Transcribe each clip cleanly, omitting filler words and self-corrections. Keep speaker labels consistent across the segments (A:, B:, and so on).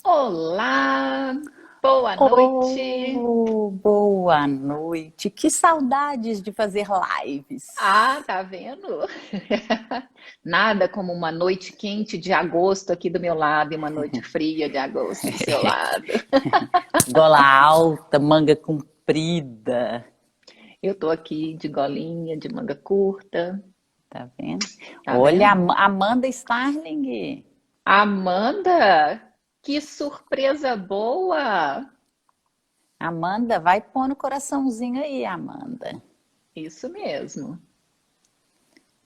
A: Olá, boa noite.
B: Oh, boa noite. Que saudades de fazer lives.
A: Ah, tá vendo? Nada como uma noite quente de agosto aqui do meu lado e uma noite fria de agosto do seu lado.
B: Gola alta, manga comprida.
A: Eu tô aqui de golinha, de manga curta,
B: Tá vendo?
A: tá
B: Olha,
A: vendo?
B: Amanda Starling.
A: Amanda, que surpresa boa!
B: Amanda, vai pôr no coraçãozinho aí, Amanda.
A: Isso mesmo.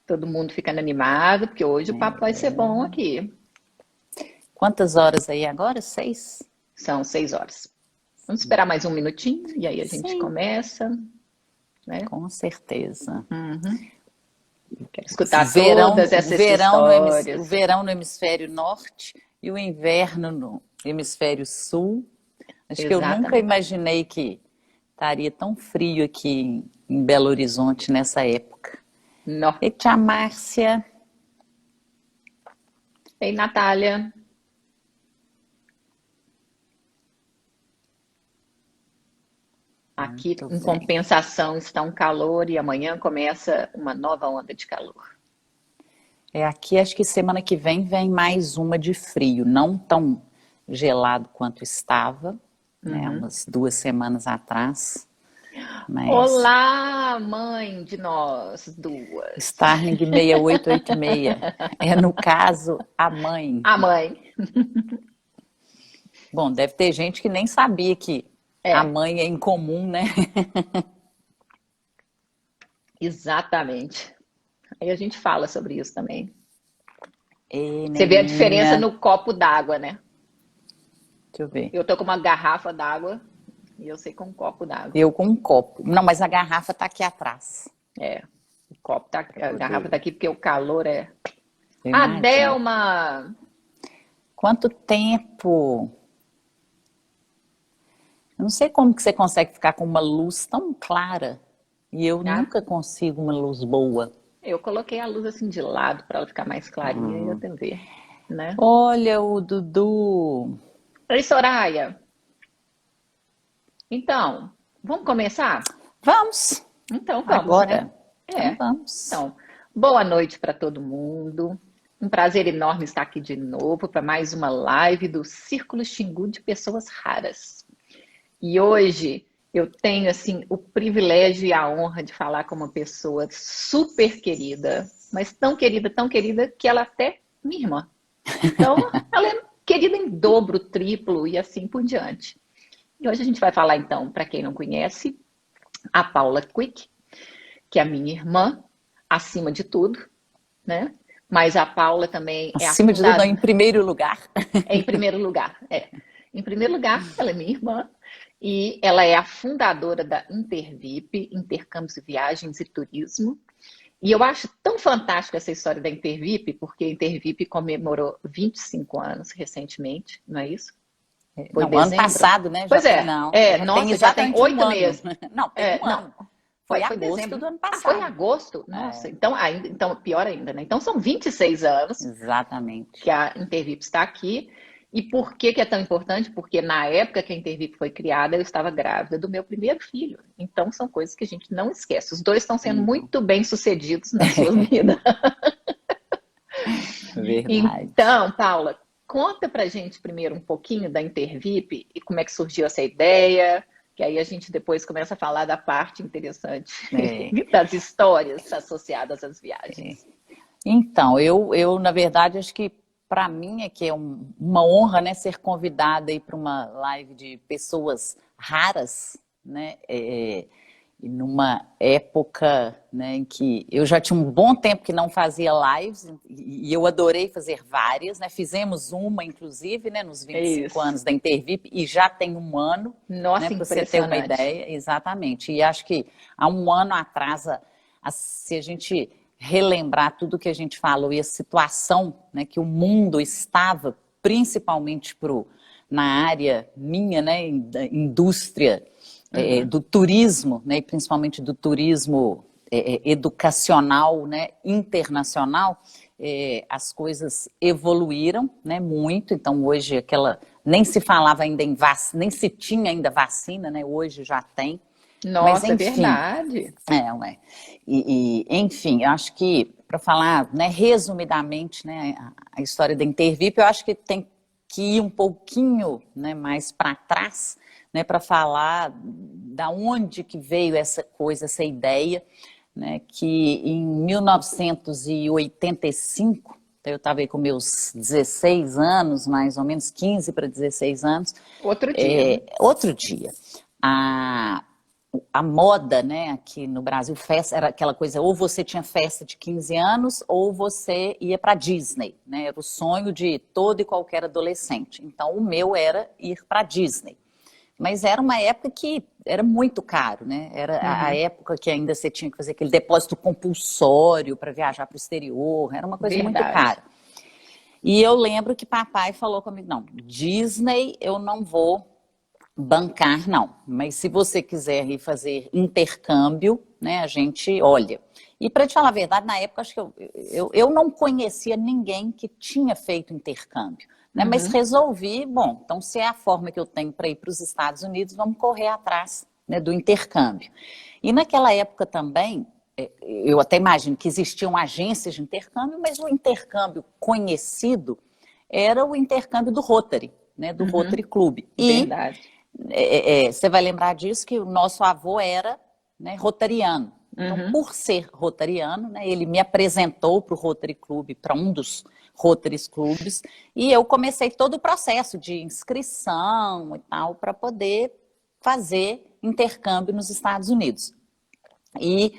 A: Todo mundo ficando animado, porque hoje o papo vai ser bom aqui.
B: Quantas horas aí agora? 6?
A: São 6 horas. Vamos esperar mais um minutinho e aí a gente
B: Sim,
A: começa, né?
B: com certeza.
A: Quero escutar todas essas
B: O
A: histórias.
B: verão no hemisfério norte e o inverno no hemisfério sul. Acho que eu nunca
A: Exatamente.
B: imaginei que estaria tão frio aqui em Belo Horizonte nessa época.
A: Nó.
B: E tia Márcia,
A: Ei, Natália. Aqui,
B: muito
A: em
B: bem.
A: compensação, está um calor e amanhã começa uma nova onda de calor.
B: Aqui acho que semana que vem mais uma de frio, não tão gelado quanto estava, né, umas 2 semanas atrás, mas
A: Olá, mãe de nós duas.
B: Starling 6886 é, no caso, a mãe.
A: A mãe.
B: Bom, deve ter gente que nem sabia que a
A: É,
B: mãe é incomum, né?
A: exatamente. Aí a gente fala sobre isso também.
B: Ei,
A: Você vê a diferença
B: neninha,
A: no copo d'água, né?
B: deixa eu ver.
A: Eu tô com uma garrafa d'água e eu sei com um copo d'água.
B: Eu com um copo. Não, mas a garrafa tá aqui atrás.
A: É, o copo tá,
B: Pra
A: a garrafa tá
B: poder.
A: aqui porque o calor é.
B: Eu
A: Ah,
B: imagino.
A: Delma!
B: Quanto tempo? Eu não sei como que você consegue ficar com uma luz tão clara. E eu
A: Ah,
B: nunca consigo uma luz boa.
A: eu coloquei a luz assim de lado para ela ficar mais clarinha e eu ver, né?
B: Olha o Dudu.
A: Oi, Soraya. Então, vamos começar?
B: Vamos,
A: Então vamos, né?
B: agora. Então
A: É.
B: vamos.
A: Então, boa noite para todo mundo. Um prazer enorme estar aqui de novo para mais uma live do Círculo Xingu de Pessoas Raras. E hoje eu tenho assim o privilégio e a honra de falar com uma pessoa super querida, mas tão querida que ela é até minha irmã. Então, ela é querida em dobro, triplo e assim por diante. E hoje a gente vai falar então, para quem não conhece, a Paula Quick, que é a minha irmã, acima de tudo, né? Mas a Paula também é a
B: Acima de tudo, não, em
A: fundadora,
B: primeiro lugar.
A: em primeiro lugar, é. Em primeiro lugar, ela é minha irmã e ela é a fundadora da Intervip, Intercâmbios e Viagens e Turismo. E eu acho tão fantástico essa história da Intervip, porque a Intervip comemorou 25 anos recentemente, não é isso? Foi em
B: Não, ano
A: dezembro?
B: passado, né? Já
A: Pois
B: tem,
A: é,
B: não. Já tem
A: nossa, já tem
B: exatamente um
A: 8 meses.
B: ano. Não, tem um
A: Não,
B: ano. Foi
A: foi
B: agosto
A: dezembro.
B: do ano
A: Ah, foi em
B: passado.
A: agosto? Nossa, então, então pior ainda, né? Então são 26 anos
B: Exatamente.
A: que a Intervip está aqui. E por que que é tão importante? Porque na época que a Intervip foi criada, eu estava grávida do meu primeiro filho. Então são coisas que a gente não esquece. Os dois estão sendo
B: Sim,
A: muito bem sucedidos nas suas vidas.
B: verdade.
A: Então, Paula, conta pra gente primeiro um pouquinho da Intervip e como é que surgiu essa ideia, que aí a gente depois começa a falar da parte interessante
B: É.
A: das histórias associadas às viagens.
B: Então, eu na verdade acho que para mim é que é uma honra, né, ser convidada aí para uma live de pessoas raras, né, e numa época, né, em que eu já tinha um bom tempo que não fazia lives e eu adorei fazer várias, né, fizemos uma inclusive, né, nos
A: É
B: 25
A: isso.
B: anos da Intervip e já tem um ano, né,
A: Nossa,
B: para você ter uma
A: impressionante.
B: ideia, exatamente. E acho que há um ano atrás, se a gente relembrar tudo que a gente falou e a situação, né, que o mundo estava, principalmente na área minha, né, da indústria do turismo, né, e principalmente do turismo educacional, né, internacional, as coisas evoluíram, né, muito. Então hoje nem se falava ainda em vacina, nem se tinha ainda vacina, né? Hoje já tem. Mas
A: Nossa, é
B: enfim,
A: verdade.
B: ué. Enfim, eu acho que, para falar, né, resumidamente, né, a história da Intervip, eu acho que tem que ir um pouquinho, né, mais para trás, né, para falar da onde que veio essa coisa, essa ideia, né, que em 1985, eu estava aí com meus 16 anos, mais ou menos 15 para 16 anos,
A: Outro dia, né?
B: outro dia, a moda, né, aqui no Brasil, festa, era aquela coisa, ou você tinha festa de 15 anos, ou você ia para Disney, né, era o sonho de todo e qualquer adolescente. Então, o meu era ir para Disney. Mas era uma época que era muito caro, né? Era a época que ainda você tinha que fazer aquele depósito compulsório para viajar para o exterior, era uma coisa muito
A: Verdade.
B: cara. E eu lembro que papai falou comigo, não, Disney eu não vou bancar, não. Mas se você quiser ir fazer intercâmbio, né, a gente olha. E para te falar a verdade, na época acho que eu não conhecia ninguém que tinha feito intercâmbio. Né, mas resolvi, bom, então se é a forma que eu tenho para ir para os Estados Unidos, vamos correr atrás, né, do intercâmbio. E naquela época também, eu até imagino que existiam agências de intercâmbio, mas o intercâmbio conhecido era o intercâmbio do Rotary, né, do Rotary Club. E
A: Verdade.
B: você vai lembrar disso que o nosso avô era, né, rotariano. Então, por ser rotariano, né, ele me apresentou para o Rotary Club, para um dos Rotary Clubes, e eu comecei todo o processo de inscrição e tal, para poder fazer intercâmbio nos Estados Unidos. E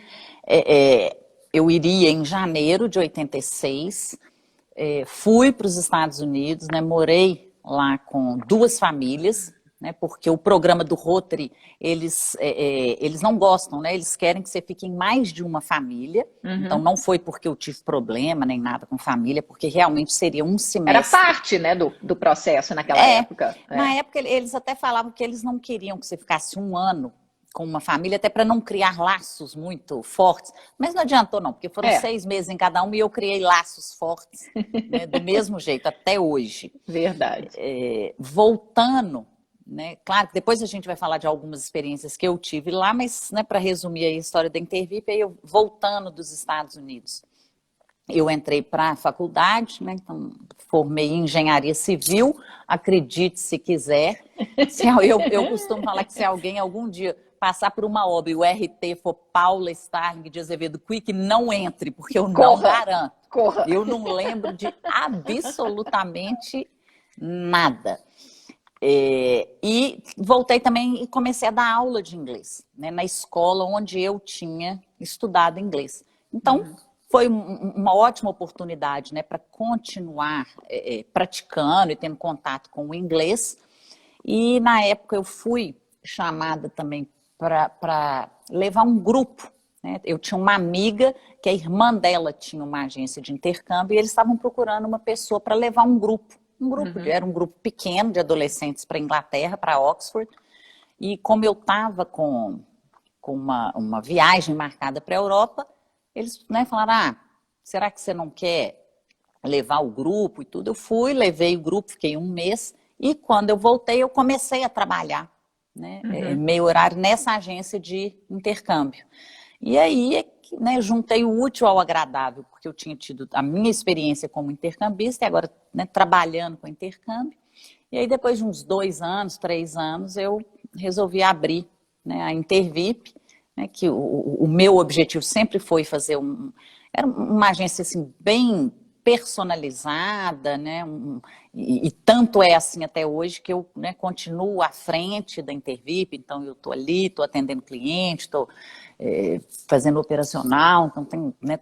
B: eu iria em janeiro de 86, fui para os Estados Unidos, né, morei lá com 2 famílias, né, porque o programa do Rotary, eles não gostam, né, eles querem que você fique em mais de uma família. Então não foi porque eu tive problema nem nada com família, porque realmente seria um
A: Era
B: semestre.
A: parte, né, do processo naquela época.
B: Na época eles até falavam que eles não queriam que você ficasse um ano com uma família, até para não criar laços muito fortes. Mas não adiantou não, porque foram 6 meses em cada um e eu criei laços fortes, né, do mesmo jeito, até hoje.
A: Verdade.
B: Voltando, né, claro que depois a gente vai falar de algumas experiências que eu tive lá, mas, né, para resumir a história da Intervip, aí eu voltando dos Estados Unidos. Eu entrei para a faculdade, né, então formei em engenharia civil, acredite se quiser. Eu costumo falar que se alguém algum dia passar por uma obra e o RT for Paula Starling de Azevedo Quick, não entre, porque eu não garanto.
A: Corra.
B: Eu não lembro de absolutamente nada. E voltei também e comecei a dar aula de inglês, né, na escola onde eu tinha estudado inglês. Então, foi uma ótima oportunidade, né, para continuar praticando e tendo contato com o inglês. E na época eu fui chamada também para levar um grupo, né? Eu tinha uma amiga que a irmã dela tinha uma agência de intercâmbio e eles estavam procurando uma pessoa para levar um grupo. Era um grupo pequeno de adolescentes para a Inglaterra, para Oxford. E como eu estava com uma viagem marcada para a Europa, eles, né, falaram, será que você não quer levar o grupo e tudo? Eu fui, levei o grupo, fiquei 1 mês. E quando eu voltei, eu comecei a trabalhar, né, meio horário nessa agência de intercâmbio. E aí, né, juntei o útil ao agradável, porque eu tinha tido a minha experiência como intercambista e agora, né, trabalhando com intercâmbio. E aí, depois de uns 2 anos, 3 anos, eu resolvi abrir, né, a Intervip, né, que o meu objetivo sempre foi fazer era uma agência assim, bem personalizada, né, e tanto é assim até hoje que eu, né, continuo à frente da Intervip, então eu estou ali, estou atendendo cliente, estou fazendo operacional, então tem, né,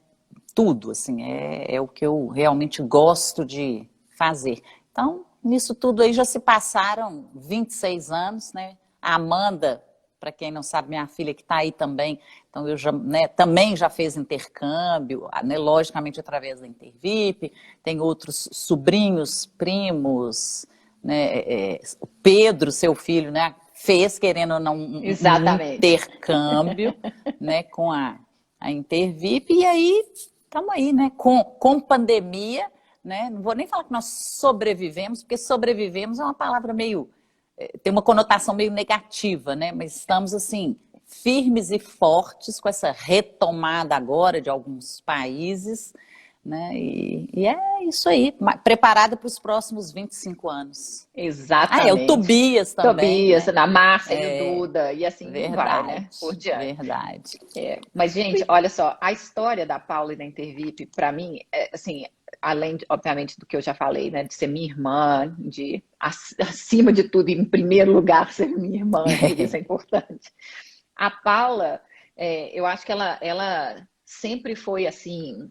B: tudo, assim, é o que eu realmente gosto de fazer. Então, nisso tudo aí já se passaram 26 anos, né, a Amanda, para quem não sabe, minha filha que está aí também, então eu já, né, também já fez intercâmbio, né, logicamente através da Intervip, tem outros sobrinhos, primos, né, o Pedro, seu filho, né, fez, querendo ou não, um intercâmbio, né, com a Intervip, e aí estamos aí, né? Com pandemia, né? Não vou nem falar que nós sobrevivemos, porque sobrevivemos é uma palavra meio... tem uma conotação meio negativa, né? Mas estamos, assim, firmes e fortes com essa retomada agora de alguns países, né? E é isso aí, preparada para os próximos 25 anos. É o
A: Exatamente.
B: Tobias também,
A: Tobias,
B: né?
A: a Márcia e o Duda, e assim vai, né?
B: Verdade,
A: Por diante.
B: verdade.
A: Mas, gente, olha só, a história da Paula e da Intervip, para mim, assim, além, obviamente, do que eu já falei, né, de ser minha irmã, de, acima de tudo, em primeiro lugar, ser minha irmã, tudo isso é importante. A Paula, eu acho que ela sempre foi, assim,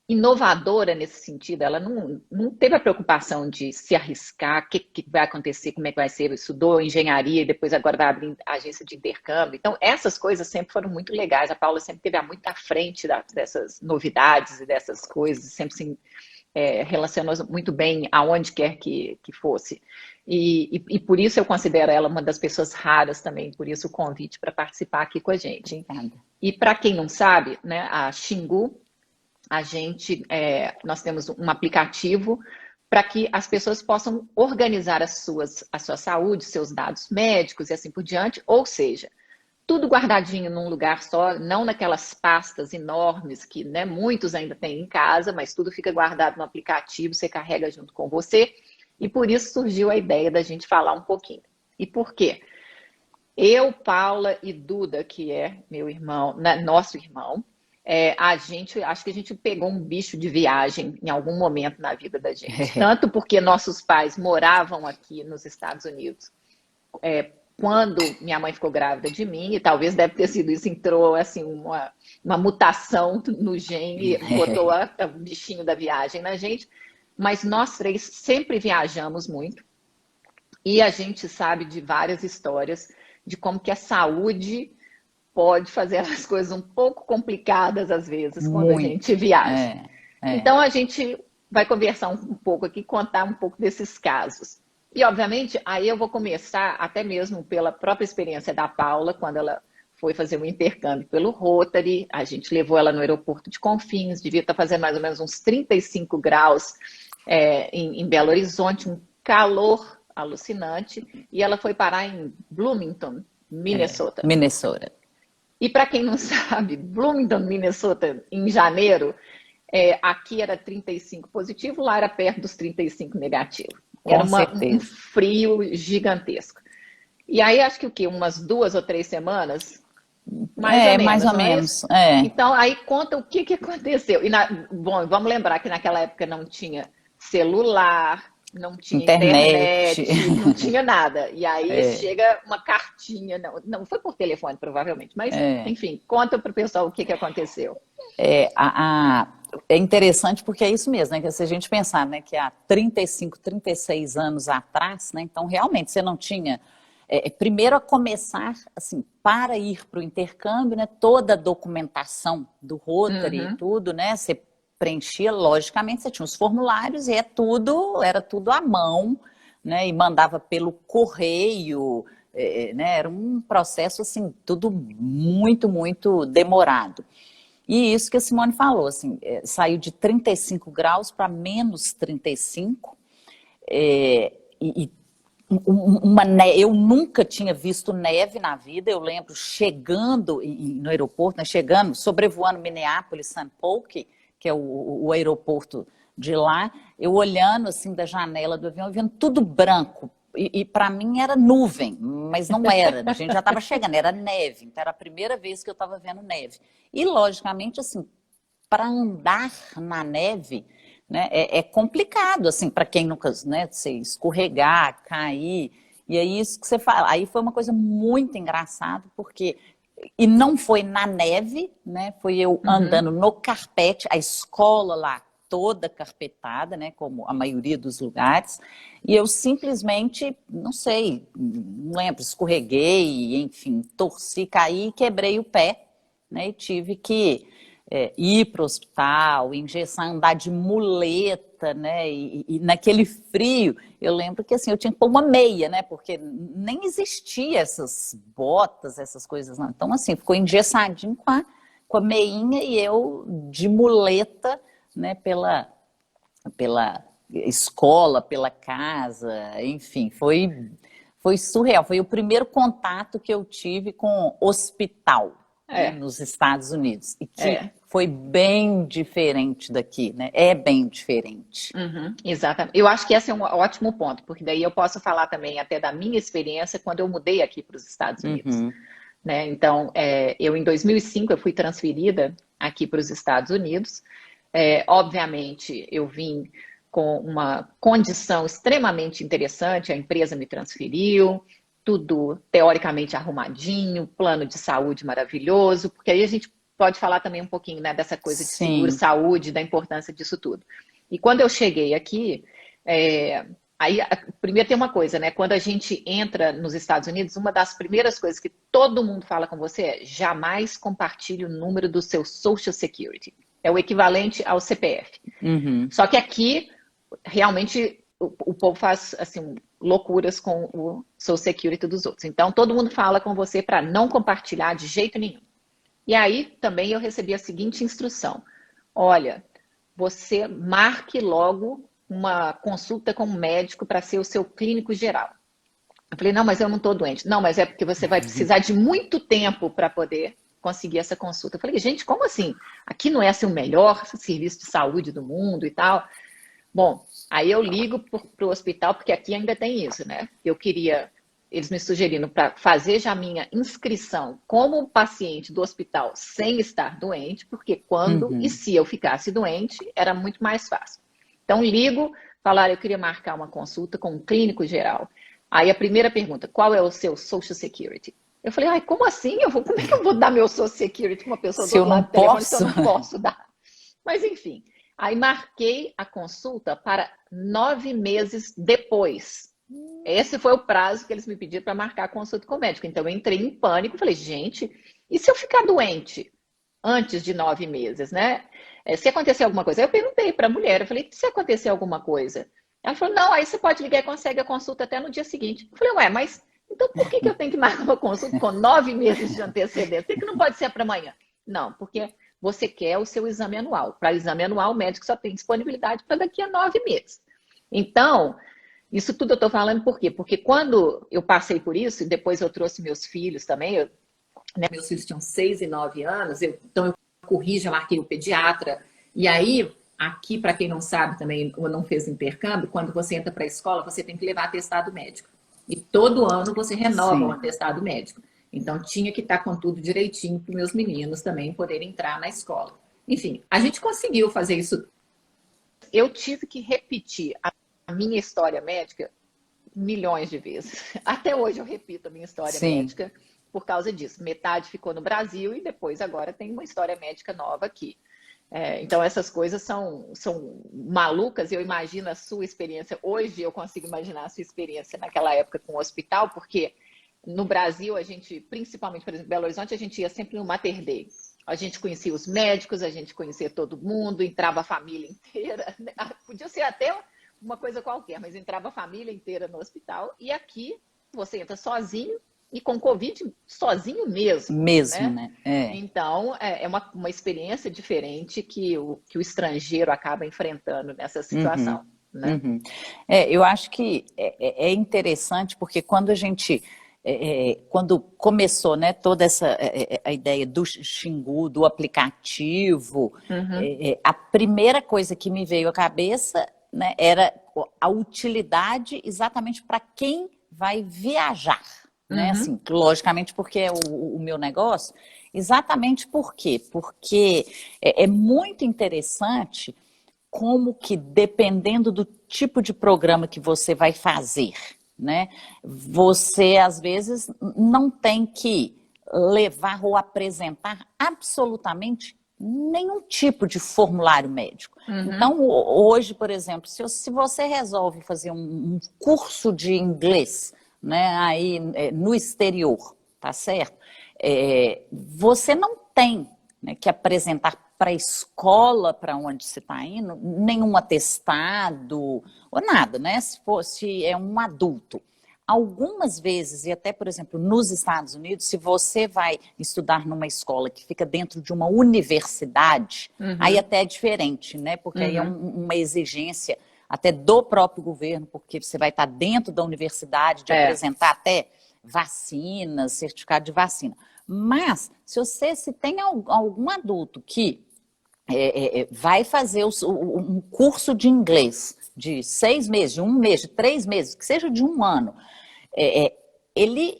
A: inovadora nesse sentido. Ela não teve a preocupação de se arriscar, o que vai acontecer, como é que vai ser. Estudou engenharia e depois agora vai abrir agência de intercâmbio. Então, essas coisas sempre foram muito legais. A Paula sempre esteve muito à frente dessas novidades e dessas coisas, sempre se relacionou muito bem aonde quer que fosse. E por isso eu considero ela uma das pessoas raras também, por isso o convite para participar aqui com a gente.
B: Obrigada.
A: E para quem não sabe, né, a Xingu, nós temos um aplicativo para que as pessoas possam organizar a sua saúde, seus dados médicos e assim por diante, ou seja, tudo guardadinho num lugar só, não naquelas pastas enormes que, né, muitos ainda têm em casa, mas tudo fica guardado no aplicativo, você carrega junto com você, e por isso surgiu a ideia da gente falar um pouquinho. E por quê? Eu, Paula e Duda, que é meu irmão, né, nosso irmão, acho que a gente pegou um bicho de viagem em algum momento na vida da gente. Tanto porque nossos pais moravam aqui nos Estados Unidos quando minha mãe ficou grávida de mim, e talvez deve ter sido isso, entrou assim uma mutação no gene, botou o bichinho da viagem na gente. Mas nós três sempre viajamos muito e a gente sabe de várias histórias de como que a saúde pode fazer as coisas um pouco complicadas às vezes quando a gente viaja. Então a gente vai conversar um pouco aqui, contar um pouco desses casos. E obviamente aí eu vou começar até mesmo pela própria experiência da Paula, quando ela foi fazer um intercâmbio pelo Rotary, a gente levou ela no aeroporto de Confins, devia estar fazendo mais ou menos uns 35 graus em Belo Horizonte, um calor alucinante, e ela foi parar em Bloomington, Minnesota.
B: Minnesota.
A: E para quem não sabe, Bloomington, Minnesota, em janeiro, aqui era 35 positivo, lá era perto dos 35 negativo. Era um frio gigantesco. E aí, acho que o quê? Umas 2 ou 3 semanas?
B: Mais ou menos.
A: Então, aí conta o que aconteceu. Bom, vamos lembrar que naquela época não tinha celular, não tinha internet, não tinha nada. E aí chega uma cartinha, não foi por telefone provavelmente, mas enfim, conta para o pessoal o que aconteceu.
B: É interessante porque é isso mesmo, né? Que se a gente pensar, né, que há 35, 36 anos atrás, né, então realmente você não tinha... primeiro a começar, assim, para ir para o intercâmbio, né, toda a documentação do Rotary e tudo, né, você preenchia, logicamente, você tinha os formulários e era tudo à mão, né, e mandava pelo correio, né, era um processo, assim, tudo muito, muito demorado. E isso que a Simone falou, assim, saiu de 35 graus para menos 35, eu nunca tinha visto neve na vida. Eu lembro chegando no aeroporto, né, sobrevoando Minneapolis, St. Paul, que é o aeroporto de lá, eu olhando assim da janela do avião, vendo tudo branco. E para mim era nuvem, mas não era. A gente já estava chegando, era neve. Então era a primeira vez que eu estava vendo neve. E logicamente, assim, para andar na neve, né, é complicado, assim, para quem nunca, né, se escorregar, cair. E é isso que você fala. Aí foi uma coisa muito engraçada, porque... E não foi na neve, né? Foi eu andando no carpete, a escola lá toda carpetada, né? Como a maioria dos lugares. E eu simplesmente, não sei, não lembro, escorreguei, enfim, torci, caí e quebrei o pé, né? E tive que ir para o hospital, engessar, andar de muleta, né? E naquele frio, eu lembro que assim, eu tinha que pôr uma meia, né? Porque nem existia essas botas, essas coisas, não. Então, assim, ficou engessadinho com com a meinha e eu de muleta, né, pela escola, pela casa, enfim, foi surreal. Foi o primeiro contato que eu tive com hospital, né,
A: É,
B: nos Estados Unidos, e que
A: é.
B: foi bem diferente daqui, né? É bem diferente.
A: Uhum, exatamente. Eu acho que esse é um ótimo ponto, porque daí eu posso falar também até da minha experiência quando eu mudei aqui para os Estados Unidos,
B: Uhum.
A: né? Então, eu em 2005 eu fui transferida aqui para os Estados Unidos. Obviamente, eu vim com uma condição extremamente interessante, a empresa me transferiu, tudo teoricamente arrumadinho, plano de saúde maravilhoso, porque aí a gente pode falar também um pouquinho, né, dessa coisa de
B: Sim.
A: seguro-saúde, da importância disso tudo. E quando eu cheguei aqui, aí primeiro tem uma coisa, né? Quando a gente entra nos Estados Unidos, uma das primeiras coisas que todo mundo fala com você é jamais compartilhe o número do seu Social Security. É o equivalente ao CPF.
B: Uhum.
A: Só que aqui, realmente, o povo faz assim, loucuras com o Social Security dos outros. Então, todo mundo fala com você para não compartilhar de jeito nenhum. E aí também eu recebi a seguinte instrução: olha, você marque logo uma consulta com um médico para ser o seu clínico geral. Eu falei, não, mas eu não estou doente. Não, mas é porque você vai precisar de muito tempo para poder conseguir essa consulta. Eu falei, gente, como assim? Aqui não é assim o melhor serviço de saúde do mundo e tal. Bom, aí eu ligo para o hospital, porque aqui ainda tem isso, né? Eu queria, eles me sugerindo para fazer já a minha inscrição como paciente do hospital sem estar doente, porque quando e
B: Uhum.
A: se eu ficasse doente, era muito mais fácil. Então, ligo, falar, eu queria marcar uma consulta com um clínico geral. Aí a primeira pergunta, qual é o seu Social Security? Eu falei, ai, como assim? Como é que eu vou dar meu Social Security para uma pessoa do
B: Se eu
A: outro
B: não
A: lado do telefone se eu
B: posso.
A: não posso dar? Mas enfim, aí marquei a consulta para 9 meses depois. Esse foi o prazo que eles me pediram para marcar a consulta com o médico. Então eu entrei em pânico, falei, gente, e se eu ficar doente antes de 9 meses, né? Se acontecer alguma coisa, eu perguntei para a mulher, eu falei, se acontecer alguma coisa? Ela falou, não, aí você pode ligar e consegue a consulta até no dia seguinte. Eu falei, ué, mas então por que eu tenho que marcar uma consulta com 9 meses de antecedência? Por que não pode ser para amanhã? Não, porque você quer o seu exame anual. Para exame anual, o médico só tem disponibilidade para daqui a 9 meses. Então, isso tudo eu estou falando por quê? Porque quando eu passei por isso, e depois eu trouxe meus filhos também, né, meus filhos tinham 6 e 9 anos, então eu corri, já marquei o pediatra. E aí, aqui, para quem não sabe também, ou não fez intercâmbio, quando você entra para a escola, você tem que levar atestado médico. E todo ano você renova o
B: Sim.
A: atestado médico. Então, tinha que estar com tudo direitinho para os meus meninos também poderem entrar na escola. Enfim, a gente conseguiu fazer isso. Eu tive que repetir a minha história médica milhões de vezes. Até hoje eu repito a minha história
B: Sim.
A: médica por causa disso. Metade ficou no Brasil e depois agora tem uma história médica nova aqui. Então essas coisas são malucas. Eu imagino a sua experiência. Hoje eu consigo imaginar a sua experiência naquela época com o hospital, porque no Brasil a gente, principalmente, por exemplo, em Belo Horizonte, a gente ia sempre no Mater Dei. A gente conhecia os médicos, a gente conhecia todo mundo, entrava a família inteira. Podia ser até uma coisa qualquer, mas entrava a família inteira no hospital. E aqui você entra sozinho e com Covid sozinho mesmo,
B: Mesmo,
A: né?
B: né? É.
A: Então, é uma experiência diferente que o estrangeiro acaba enfrentando nessa
B: Uhum.
A: situação, né?
B: Uhum. Eu acho que é interessante porque quando a gente, quando começou, né, toda essa a ideia do Xingu, do aplicativo,
A: Uhum,
B: a primeira coisa que me veio à cabeça, né, era a utilidade exatamente para quem vai viajar, né?
A: uhum,
B: Assim, logicamente porque é o meu negócio. Exatamente por quê? Porque é muito interessante como que, dependendo do tipo de programa que você vai fazer, né, você às vezes não tem que levar ou apresentar absolutamente nenhum tipo de formulário médico.
A: uhum,
B: Então, hoje, por exemplo, se você resolve fazer um curso de inglês, né, aí no exterior, tá certo? Você não tem, né, que apresentar para a escola para onde você está indo, nenhum atestado ou nada, né? Se fosse um adulto. algumas vezes, e até, por exemplo, nos Estados Unidos, se você vai estudar numa escola que fica dentro de uma universidade, aí
A: Uhum.
B: até é diferente, né? Porque aí é
A: Uhum.
B: uma exigência até do próprio governo, porque você vai estar dentro da universidade, de
A: É.
B: apresentar até vacinas, certificado de vacina. Mas, se tem algum adulto que vai fazer um curso de inglês de 6 meses, de um mês, de 3 meses, que seja de um ano, é, é, ele,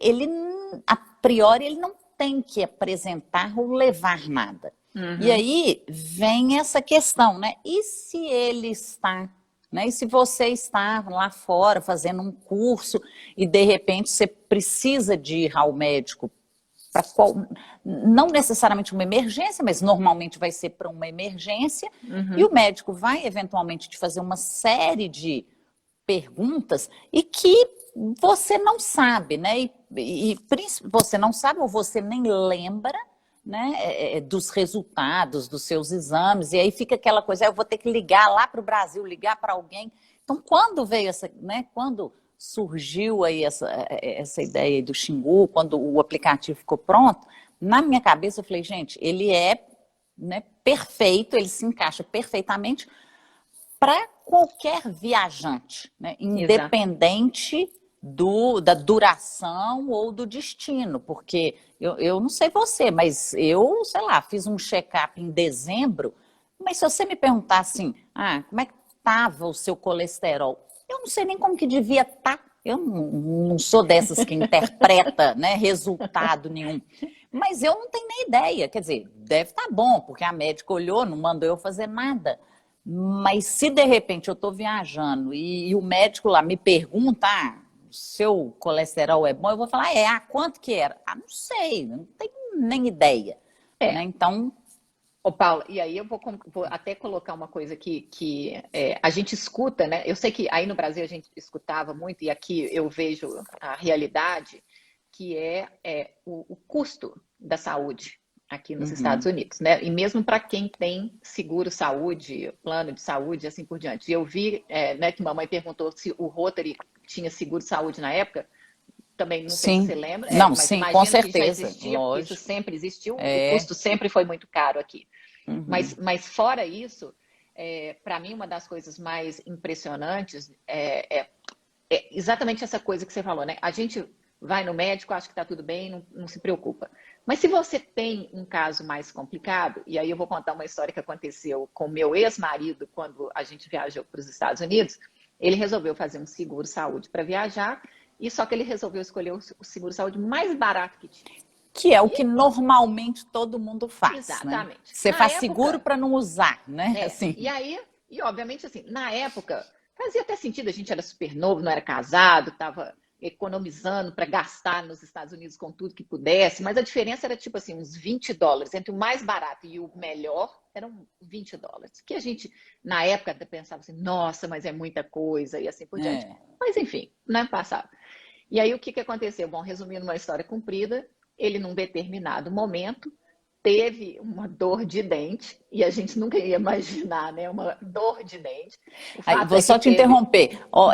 B: a priori, ele não tem que apresentar ou levar nada. E
A: Uhum.
B: aí vem essa questão, né? E se ele está, né? E se você está lá fora fazendo um curso e de repente você precisa de ir ao médico para não necessariamente uma emergência, mas normalmente vai ser para uma emergência, e
A: Uhum.
B: o médico vai eventualmente te fazer uma série de perguntas e que você não sabe, né? Você não sabe ou você nem lembra, né, dos resultados dos seus exames, e aí fica aquela coisa, eu vou ter que ligar lá para o Brasil, ligar para alguém. Então, quando veio essa, né, quando surgiu aí essa ideia aí do Xingu, quando o aplicativo ficou pronto, na minha cabeça eu falei, gente, ele é, né, perfeito, ele se encaixa perfeitamente para qualquer viajante, né,
A: Exato.
B: independente da duração ou do destino, porque eu não sei você, mas eu, sei lá, fiz um check-up em dezembro, mas se você me perguntar assim, como é que estava o seu colesterol? Eu não sei nem como que devia estar. Eu não sou dessas que interpreta, né, resultado nenhum. Mas eu não tenho nem ideia. Quer dizer, deve estar bom, porque a médica olhou, não mandou eu fazer nada. Mas se de repente eu estou viajando e o médico lá me pergunta, seu colesterol é bom, eu vou falar, quanto que era? Não sei, não tenho nem ideia. Né?
A: É.
B: Então,
A: Ô, Paula, e aí eu vou até colocar uma coisa que a gente escuta, né? Eu sei que aí no Brasil a gente escutava muito, e aqui eu vejo a realidade, que o custo da saúde aqui nos Estados
B: uhum,
A: Unidos, né? E mesmo para quem tem seguro saúde, plano de saúde e assim por diante. Eu vi, né, que mamãe perguntou se o Rotary tinha seguro saúde na época. Também não sei se você
B: sim.
A: lembra,
B: Não,
A: mas
B: sim, com
A: imagino que já
B: certeza,
A: existia, porque isso
B: lógico.
A: sempre existiu, o
B: É.
A: custo sempre foi muito caro aqui.
B: Uhum.
A: Mas fora isso, para mim, uma das coisas mais impressionantes é exatamente essa coisa que você falou, né? A gente vai no médico, acha que está tudo bem, não se preocupa. Mas se você tem um caso mais complicado, e aí eu vou contar uma história que aconteceu com meu ex-marido quando a gente viajou para os Estados Unidos, ele resolveu fazer um seguro saúde para viajar, e só que ele resolveu escolher o seguro saúde mais barato que tinha.
B: Que é o que
A: E,
B: normalmente todo mundo faz, né?
A: exatamente.
B: Você
A: Na
B: faz seguro
A: época,
B: para não usar, né?
A: e
B: Assim.
A: aí, e obviamente, assim, na época, fazia até sentido, a gente era super novo, não era casado, estava economizando para gastar nos Estados Unidos com tudo que pudesse, mas a diferença era tipo assim, uns $20. Entre o mais barato e o melhor, eram $20. Que a gente, na época, até pensava assim, nossa, mas é muita coisa, e assim por diante.
B: É.
A: Mas enfim, né, passava. E aí o que aconteceu? Bom, resumindo uma história comprida, ele num determinado momento teve uma dor de dente, e a gente nunca ia imaginar, né? Uma dor de dente. O
B: Aí,
A: fato
B: vou
A: é que
B: só te
A: teve.
B: interromper. Ó,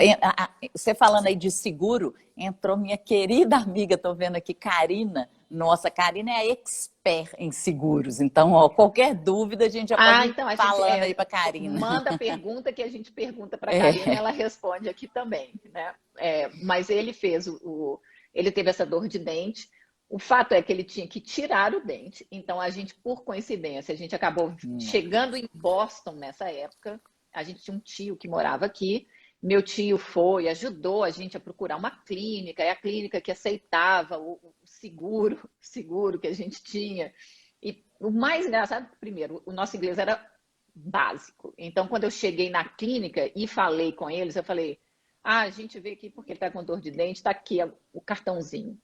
B: você falando aí de seguro, entrou minha querida amiga, estou vendo aqui, Karina. Nossa, Karina é a expert em seguros. Então, ó, qualquer dúvida, a gente já pode ir
A: Então a gente
B: falando aí para Karina.
A: manda a pergunta que a gente pergunta para a Karina e
B: É.
A: ela responde aqui também, né? Mas ele fez ele teve essa dor de dente. O fato é que ele tinha que tirar o dente. Então a gente, por coincidência, a gente acabou chegando em Boston nessa época. A gente tinha um tio que morava aqui. Meu tio foi, ajudou a gente a procurar uma clínica, é a clínica que aceitava o seguro que a gente tinha. E o mais engraçado, primeiro, o nosso inglês era básico. Então, quando eu cheguei na clínica e falei com eles, eu falei: a gente veio aqui porque ele está com dor de dente, está aqui o cartãozinho.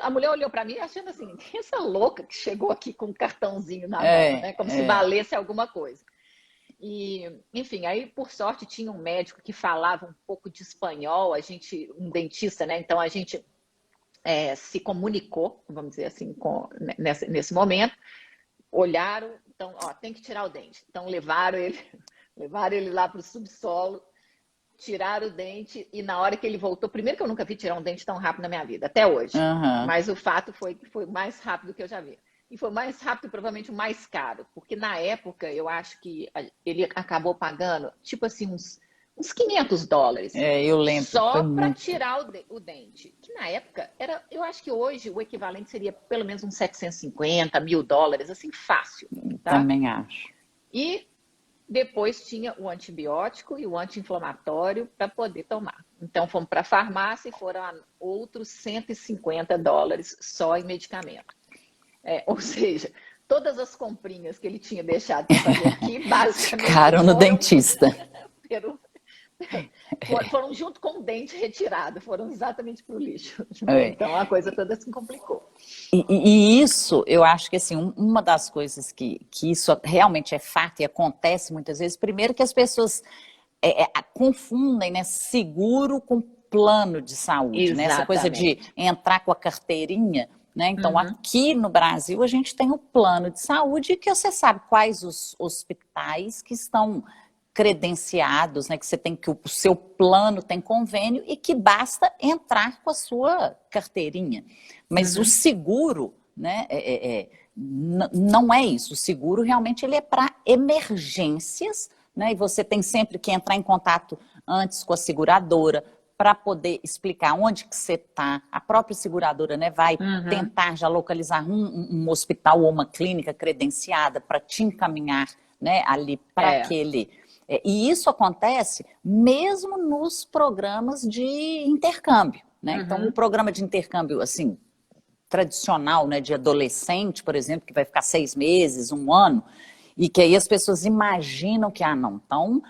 A: A mulher olhou para mim achando assim: essa louca que chegou aqui com um cartãozinho na mão,
B: É,
A: né? Como se
B: é.
A: valesse alguma coisa. E, enfim, aí por sorte tinha um médico que falava um pouco de espanhol, um dentista, né? Então a gente se comunicou, vamos dizer assim, nesse momento. Olharam, então, ó, tem que tirar o dente. Então levaram ele, levaram ele lá para o subsolo, tirar o dente, e na hora que ele voltou, primeiro que eu nunca vi tirar um dente tão rápido na minha vida, até hoje.
B: Aham.
A: Mas o fato foi que foi mais rápido que eu já vi. E foi mais rápido e provavelmente o mais caro, porque na época eu acho que ele acabou pagando, tipo assim, uns US$ 500
B: É, eu lembro, foi
A: só para
B: muito.
A: tirar o dente. Que na época era, eu acho que hoje o equivalente seria pelo menos uns 750, US$ 1.000, assim, fácil, tá?
B: Também acho.
A: E depois tinha o antibiótico e o anti-inflamatório para poder tomar. Então fomos para a farmácia e foram outros US$ 150 só em medicamento. Ou seja, todas as comprinhas que ele tinha deixado para fazer aqui, basicamente
B: Ficaram no dentista.
A: pelo- foram junto com o dente retirado, foram exatamente para o lixo.
B: É.
A: Então a coisa toda se complicou.
B: E isso, eu acho que assim, uma das coisas que isso realmente é fato e acontece muitas vezes, primeiro que as pessoas confundem, né, seguro com plano de saúde, né? Essa coisa de
A: Exatamente.
B: entrar com a carteirinha, né? Então,
A: Uhum.
B: aqui no Brasil, a gente tem o plano de saúde que você sabe quais os hospitais que estão credenciados, né? Que você tem que o seu plano tem convênio e que basta entrar com a sua carteirinha. Mas o
A: Uhum.
B: seguro, né? Não é isso. O seguro realmente ele é para emergências, né? E você tem sempre que entrar em contato antes com a seguradora para poder explicar onde que você está. A própria seguradora, né, vai
A: Uhum.
B: tentar já localizar um hospital ou uma clínica credenciada para te encaminhar, né, ali para
A: É.
B: aquele. E isso acontece mesmo nos programas de intercâmbio, né? Então, o
A: Uhum.
B: programa de intercâmbio, assim, tradicional, né, de adolescente, por exemplo, que vai ficar 6 meses, um ano, e que aí as pessoas imaginam que, não, então,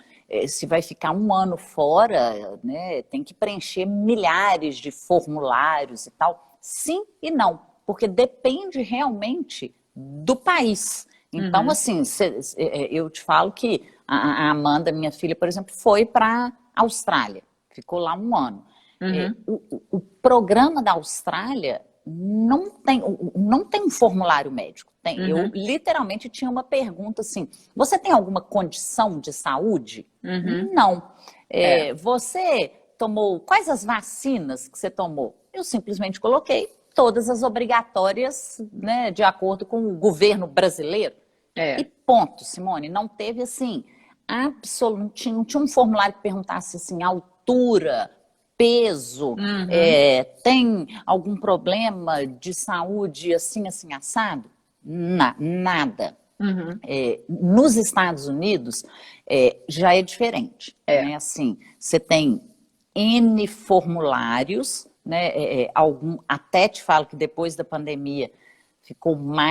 B: se vai ficar um ano fora, né, tem que preencher milhares de formulários e tal. Sim e não, porque depende realmente do país. Então,
A: Uhum.
B: assim, eu te falo que a Amanda, minha filha, por exemplo, foi para a Austrália, ficou lá um ano.
A: Uhum.
B: O programa da Austrália não tem um formulário médico. Eu
A: Uhum.
B: literalmente tinha uma pergunta assim: você tem alguma condição de saúde?
A: Uhum.
B: Não.
A: É.
B: Você tomou. Quais as vacinas que você tomou? Eu simplesmente coloquei todas as obrigatórias, né, de acordo com o governo brasileiro. E
A: É.
B: ponto, Simone. Não teve assim, absolutamente, não tinha um formulário que perguntasse assim, altura, peso,
A: Uhum.
B: tem algum problema de saúde assim, assim, assado? Nada.
A: Uhum.
B: Nos Estados Unidos já é diferente, né?
A: É.
B: Assim, você tem N formulários, né? Até te falo que depois da pandemia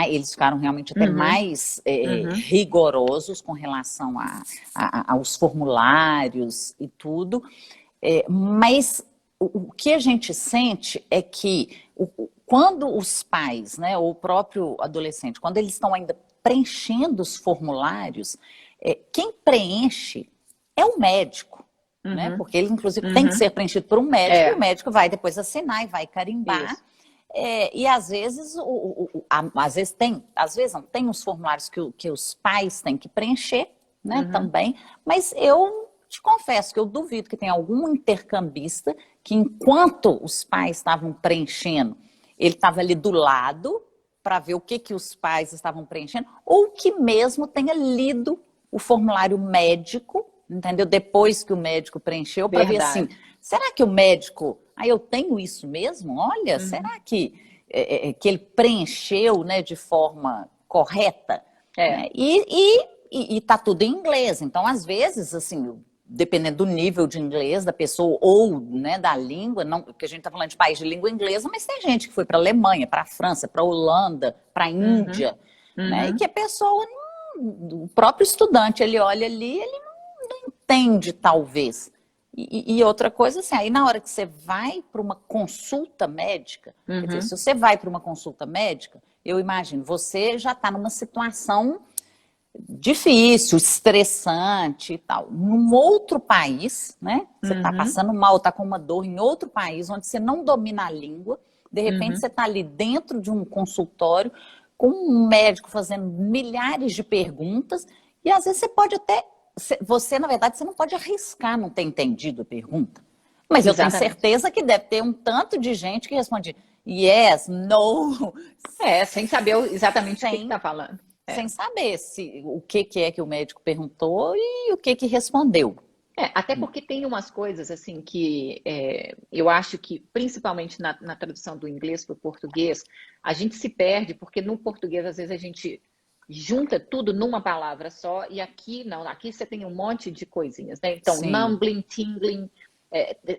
B: eles ficaram realmente até
A: Uhum.
B: mais
A: Uhum.
B: rigorosos com relação aos formulários e tudo. Mas o que a gente sente é que quando os pais, né, ou o próprio adolescente, quando eles estão ainda preenchendo os formulários, quem preenche é o médico, né?
A: Uhum.
B: Porque ele, inclusive, tem que
A: Uhum.
B: ser preenchido por um médico e o
A: É.
B: médico vai depois assinar e vai carimbar.
A: Isso.
B: E às vezes, às vezes não, tem os formulários que os pais têm que preencher, né,
A: Uhum.
B: também, mas eu te confesso que eu duvido que tenha algum intercambista que, enquanto os pais estavam preenchendo, ele estava ali do lado para ver o que os pais estavam preenchendo, ou que mesmo tenha lido o formulário médico, entendeu? Depois que o médico preencheu, para ver assim,
A: Verdade.
B: será que o médico, eu tenho isso mesmo? Olha,
A: Uhum.
B: será que ele preencheu, né, de forma correta?
A: É.
B: Né? E tá tudo em inglês, então às vezes, assim, dependendo do nível de inglês da pessoa ou, né, da língua, não, porque a gente está falando de país de língua inglesa, mas tem gente que foi para a Alemanha, para a França, para a Holanda, para a
A: Uhum.
B: Índia, né, e que
A: Uhum.
B: a pessoa, o próprio estudante, ele olha ali, ele não entende, talvez. E outra coisa, assim, aí na hora que você vai para uma consulta médica, quer dizer, se
A: Uhum.
B: você vai para uma consulta médica, eu imagino, você já está numa situação difícil, estressante e tal. Num outro país, né? Você está
A: Uhum.
B: passando mal, está com uma dor em outro país, onde você não domina a língua, de repente
A: Uhum.
B: você está ali dentro de um consultório com um médico fazendo milhares de perguntas, e às vezes você pode até você, na verdade, você não pode arriscar não ter entendido a pergunta. Mas eu tenho
A: Exatamente.
B: certeza que deve ter um tanto de gente que responde yes, no,
A: Sem saber exatamente o que
B: sem,
A: está falando.
B: sem saber o que é que o médico perguntou e o que respondeu.
A: Até porque tem umas coisas assim que eu acho que, principalmente na tradução do inglês para o português, a gente se perde, porque no português, às vezes, a gente junta tudo numa palavra só, e aqui não, aqui você tem um monte de coisinhas, né? Então,
B: Sim.
A: numbling, tingling,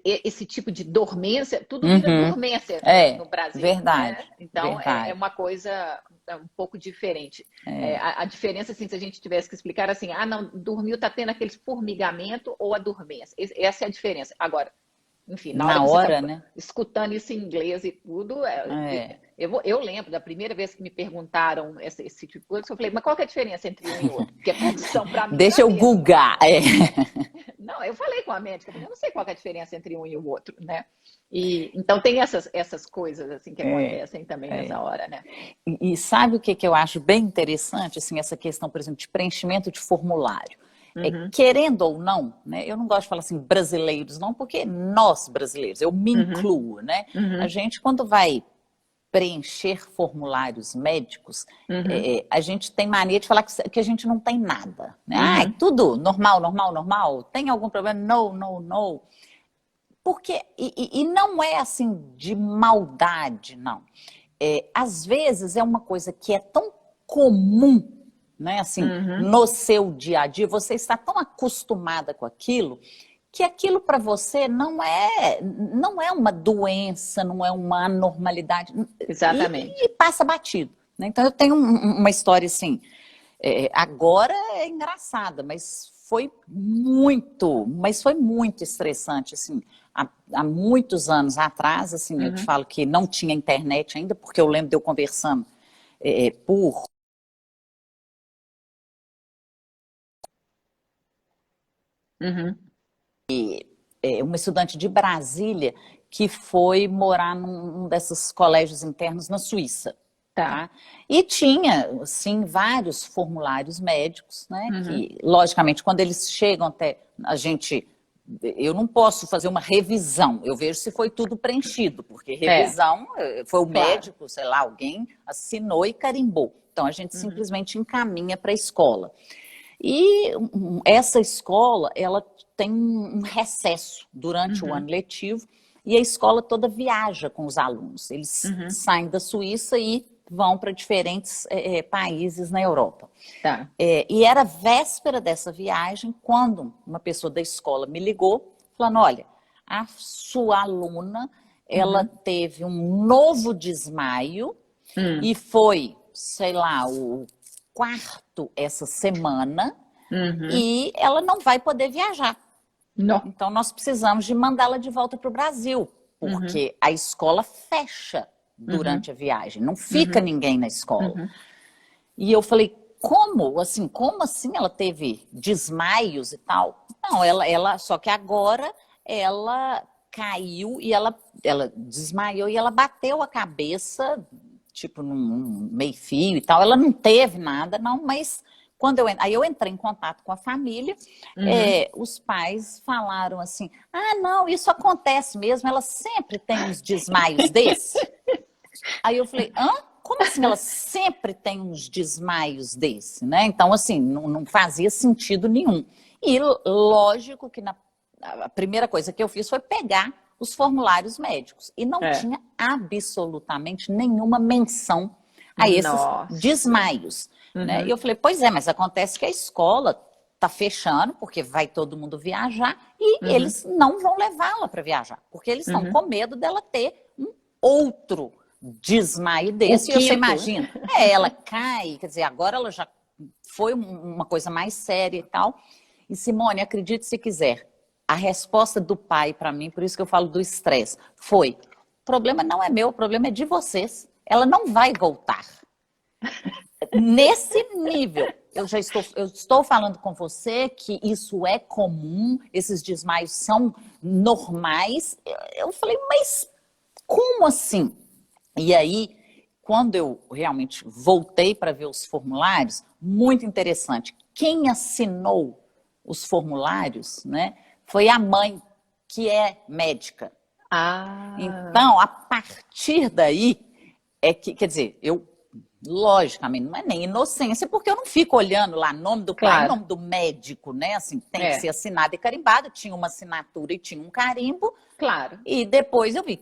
A: esse tipo de dormência, tudo vira
B: Uhum.
A: dormência no Brasil, né?
B: Verdade,
A: Então, é
B: verdade.
A: uma coisa um pouco diferente. A diferença, assim, se a gente tivesse que explicar assim, não, dormiu, tá tendo aquele formigamento ou a dormência. Essa é a diferença. Agora, enfim, na hora
B: Na
A: que você está
B: hora, né?
A: escutando isso em inglês e tudo, eu lembro da primeira vez que me perguntaram esse tipo de coisa, eu falei, mas qual que é a diferença entre um e outro? Porque a tradução para mim
B: Deixa
A: está a
B: eu
A: mesma.
B: googar.
A: Não, eu falei com a médica, eu não sei qual que é a diferença entre um e o outro, né? E então tem essas coisas assim que acontecem também nessa hora, né?
B: E sabe o que eu acho bem interessante, assim, essa questão, por exemplo, de preenchimento de formulário.
A: Uhum.
B: Querendo ou não, né? Eu não gosto de falar assim brasileiros, não, porque nós brasileiros, eu me
A: Uhum.
B: incluo, né? A
A: Uhum.
B: gente, quando vai preencher formulários médicos,
A: Uhum.
B: a gente tem mania de falar que a gente não tem nada. Né? É
A: Uhum.
B: tudo normal, normal, normal. Tem algum problema? No, no, no. Porque, e não é assim de maldade, não. Às vezes é uma coisa que é tão comum, né, assim,
A: Uhum.
B: no seu dia a dia, você está tão acostumada com aquilo, que aquilo para você não é uma doença, não é uma anormalidade,
A: Exatamente.
B: e passa batido. Né? Então eu tenho uma história assim, agora é engraçada, mas foi muito estressante, assim, há muitos anos atrás, assim, eu te
A: Uhum.
B: falo que não tinha internet ainda, porque eu lembro de eu conversando por
A: Uhum.
B: uma estudante de Brasília que foi morar num desses colégios internos na Suíça.
A: Tá.
B: Tá? E tinha, sim, vários formulários médicos, né?
A: Uhum.
B: Que, logicamente, quando eles chegam até a gente, eu não posso fazer uma revisão, eu vejo se foi tudo preenchido, porque revisão foi o
A: Claro.
B: médico, sei lá, alguém assinou e carimbou. Então a gente
A: Uhum.
B: simplesmente encaminha para a escola. E essa escola, ela tem um recesso durante o
A: Uhum.
B: ano letivo e a escola toda viaja com os alunos. Eles
A: Uhum.
B: saem da Suíça e vão para diferentes países na Europa.
A: Tá.
B: E era véspera dessa viagem quando uma pessoa da escola me ligou, falando, olha, a sua aluna, ela
A: Uhum.
B: teve um novo desmaio
A: Uhum.
B: e foi, sei lá, o quarto essa semana
A: Uhum.
B: e ela não vai poder viajar.
A: Não.
B: Então, nós precisamos de mandá-la de volta para o Brasil,
A: Uhum.
B: porque a escola fecha
A: Uhum.
B: durante a viagem, não fica
A: Uhum.
B: ninguém na escola.
A: Uhum.
B: E eu falei, como assim ela teve desmaios e tal? Não, só que agora ela caiu e ela desmaiou e ela bateu a cabeça, tipo, num meio-fio e tal. Ela não teve nada, não, mas aí eu entrei em contato com a família,
A: Uhum.
B: os pais falaram assim, não, isso acontece mesmo, ela sempre tem uns desmaios desse. Aí eu falei, hã? Como assim ela sempre tem uns desmaios desse, né? Então, assim, não fazia sentido nenhum. E lógico que a primeira coisa que eu fiz foi pegar os formulários médicos. E não
A: É.
B: tinha absolutamente nenhuma menção a esses
A: Nossa.
B: desmaios. Né? E
A: Uhum.
B: eu falei, pois é, mas acontece que a escola está fechando, porque vai todo mundo viajar, e
A: Uhum.
B: eles não vão levá-la para viajar, porque eles estão
A: Uhum.
B: com medo dela ter um outro desmaio
A: O
B: desse, e você
A: quinto.
B: imagina, ela cai, quer dizer, agora ela já foi uma coisa mais séria e tal. E Simone, acredite se quiser, a resposta do pai para mim, por isso que eu falo do estresse, foi: o problema não é meu, o problema é de vocês. Ela não vai voltar. Nesse nível, eu estou falando com você que isso é comum, esses desmaios são normais. Eu falei, mas como assim? E aí, quando eu realmente voltei para ver os formulários, muito interessante. Quem assinou os formulários, né, foi a mãe, que é médica.
A: Ah,
B: Então, a partir daí, quer dizer, eu, logicamente, não é nem inocência, porque eu não fico olhando lá nome do pai,
A: claro.
B: nome do médico, né? Assim, tem que ser
A: É,
B: assinado e carimbado, tinha uma assinatura e tinha um carimbo,
A: claro.
B: e depois eu vi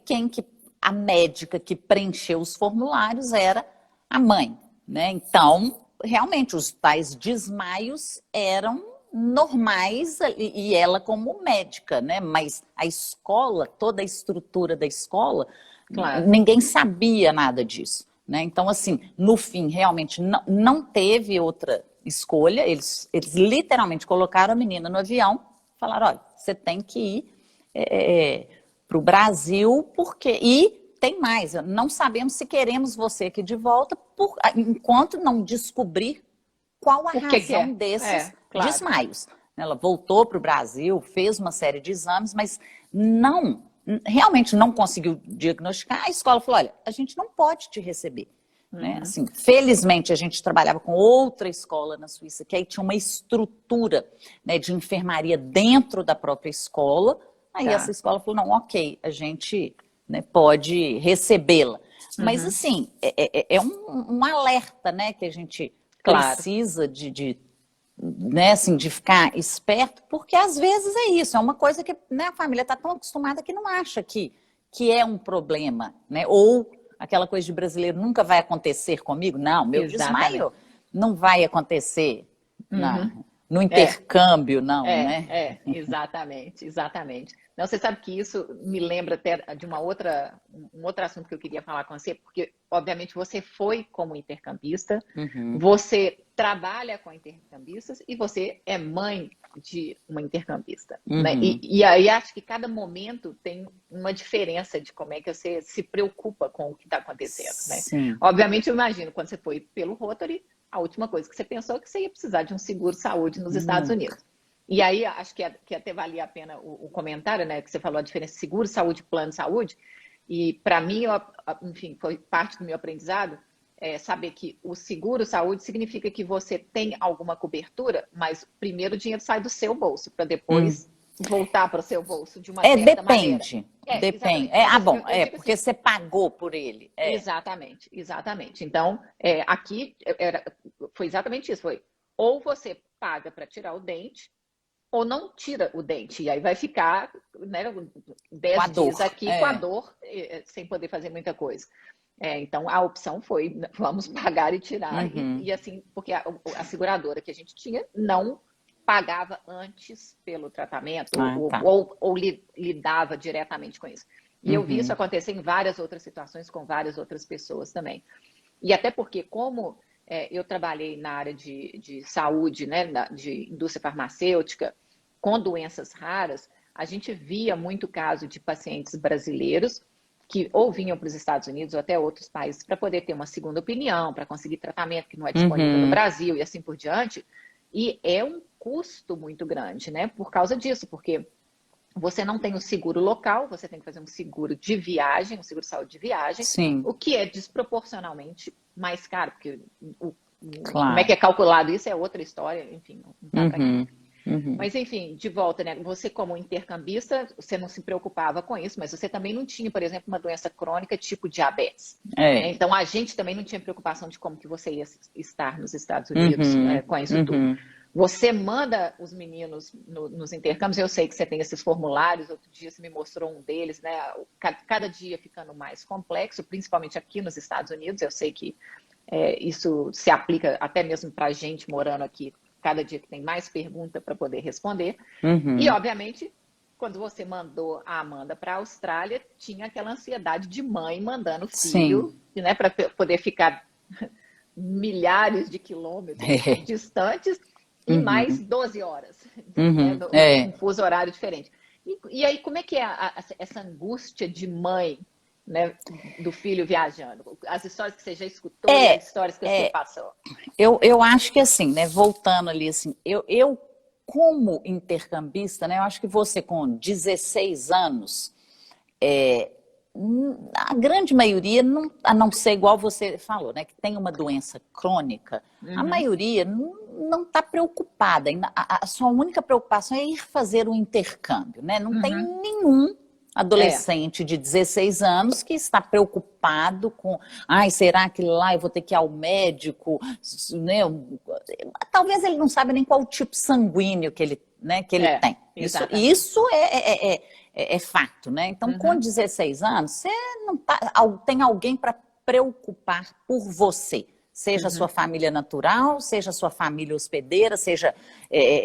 B: a médica que preencheu os formulários era a mãe, né? Então, realmente, os tais desmaios eram normais e ela como médica, né? Mas a escola, toda a estrutura da escola,
A: Claro.
B: ninguém sabia nada disso, né? Então, assim, no fim, realmente não teve outra escolha. Eles literalmente colocaram a menina no avião, falaram: olha, você tem que ir para o Brasil, porque. E tem mais, não sabemos se queremos você aqui de volta, enquanto não descobrir qual a
A: Por que que
B: razão
A: é?
B: desses
A: É, claro.
B: desmaios. Ela voltou para o Brasil, fez uma série de exames, mas realmente não conseguiu diagnosticar. A escola falou: olha, a gente não pode te receber. Né?
A: Uhum.
B: Assim, felizmente, a gente trabalhava com outra escola na Suíça, que aí tinha uma estrutura, né, de enfermaria dentro da própria escola. Aí essa
A: Tá.
B: escola falou: não, ok, a gente, né, pode recebê-la. Mas,
A: Uhum.
B: assim, é um alerta, né, que a gente
A: Claro.
B: precisa né, assim, de ficar esperto, porque às vezes é isso, é uma coisa que, né, a família está tão acostumada que não acha que é um problema, né? Ou aquela coisa de brasileiro nunca vai acontecer comigo. Não, meu
A: Exatamente.
B: desmaio não vai acontecer
A: Uhum.
B: no
A: É.
B: intercâmbio, não, né?
A: Exatamente, exatamente. Não, você sabe que isso me lembra até de um outro assunto que eu queria falar com você, porque, obviamente, você foi como intercambista,
B: Uhum,
A: você trabalha com intercambistas e você é mãe de uma intercambista, né?
B: uhum,
A: E aí acho que cada momento tem uma diferença de como é que você se preocupa com o que está acontecendo, né?
B: sim.
A: Obviamente, eu imagino, quando você foi pelo Rotary, a última coisa que você pensou é que você ia precisar de um seguro-saúde nos Estados
B: Nunca.
A: Unidos. E aí, acho que até valia a pena o comentário, né? Que você falou a diferença de seguro, saúde, plano de saúde. E para mim, enfim, foi parte do meu aprendizado, saber que o seguro saúde significa que você tem alguma cobertura, mas primeiro o dinheiro sai do seu bolso, para
B: Hum.
A: depois voltar para o seu bolso de uma certa maneira.
B: Depende.
A: Exatamente.
B: Depende.
A: Mas
B: Bom,
A: eu digo
B: porque
A: assim,
B: você pagou por ele.
A: exatamente, exatamente. Então, aqui foi exatamente isso. Foi ou você paga para tirar o dente, ou não tira o dente. E aí vai ficar, né,
B: Com a
A: 10 dias
B: dor.
A: aqui com a dor, sem poder fazer muita coisa. Então, a opção foi, vamos pagar e tirar.
B: Uhum.
A: E assim, porque a seguradora que a gente tinha não pagava antes pelo tratamento,
B: Ah, tá.
A: ou lidava diretamente com isso. E eu vi isso
B: Uhum.
A: acontecer em várias outras situações com várias outras pessoas também. E até porque, como eu trabalhei na área de saúde, né, de indústria farmacêutica, com doenças raras, a gente via muito caso de pacientes brasileiros que ou vinham para os Estados Unidos ou até outros países para poder ter uma segunda opinião, para conseguir tratamento que não é disponível no
B: Uhum.
A: Brasil e assim por diante. E é um custo muito grande, né? Por causa disso, porque você não tem o seguro local, você tem que fazer um seguro de viagem, um seguro de saúde de viagem,
B: Sim,
A: o que é desproporcionalmente mais caro, porque como é que
B: claro.
A: é calculado isso é outra história, enfim, não está para cá.
B: Uhum. Uhum.
A: Mas, enfim, de volta, né? Você, como intercambista, você não se preocupava com isso, mas você também não tinha, por exemplo, uma doença crônica tipo diabetes. Né?
B: É.
A: Então, a gente também não tinha preocupação de como que você ia estar nos Estados Unidos
B: Uhum.
A: com isso tudo.
B: Uhum.
A: Você manda os meninos nos intercâmbios, eu sei que você tem esses formulários, outro dia você me mostrou um deles, né? Cada dia ficando mais complexo, principalmente aqui nos Estados Unidos, eu sei que isso se aplica até mesmo para a gente morando aqui, cada dia que tem mais pergunta para poder responder. E,
B: Uhum.
A: obviamente, quando você mandou a Amanda para a Austrália, tinha aquela ansiedade de mãe mandando filho,
B: Sim.
A: né, para poder ficar milhares de quilômetros distantes e mais
B: Uhum.
A: 12 horas, né,
B: Uhum.
A: um fuso horário diferente. E aí, como é que é essa angústia de mãe, né, do filho viajando? As histórias que você já escutou e as
B: É,
A: histórias que você
B: é,
A: passou.
B: eu acho que assim, né, voltando ali, assim, eu como intercambista, né, eu acho que você com 16 anos, a grande maioria, não, a não ser igual você falou, né, que tem uma doença crônica, a maioria não está preocupada. A sua única preocupação é ir fazer o intercâmbio, né? Não tem nenhum adolescente de 16 anos que está preocupado com, ai, será que lá eu vou ter que ir ao médico, né? Talvez ele não saiba nem qual o tipo sanguíneo que ele, né, que ele tem. Isso é fato, né? Então, com 16 anos, você não tem alguém para preocupar por você. Seja a sua família natural, seja a sua família hospedeira, seja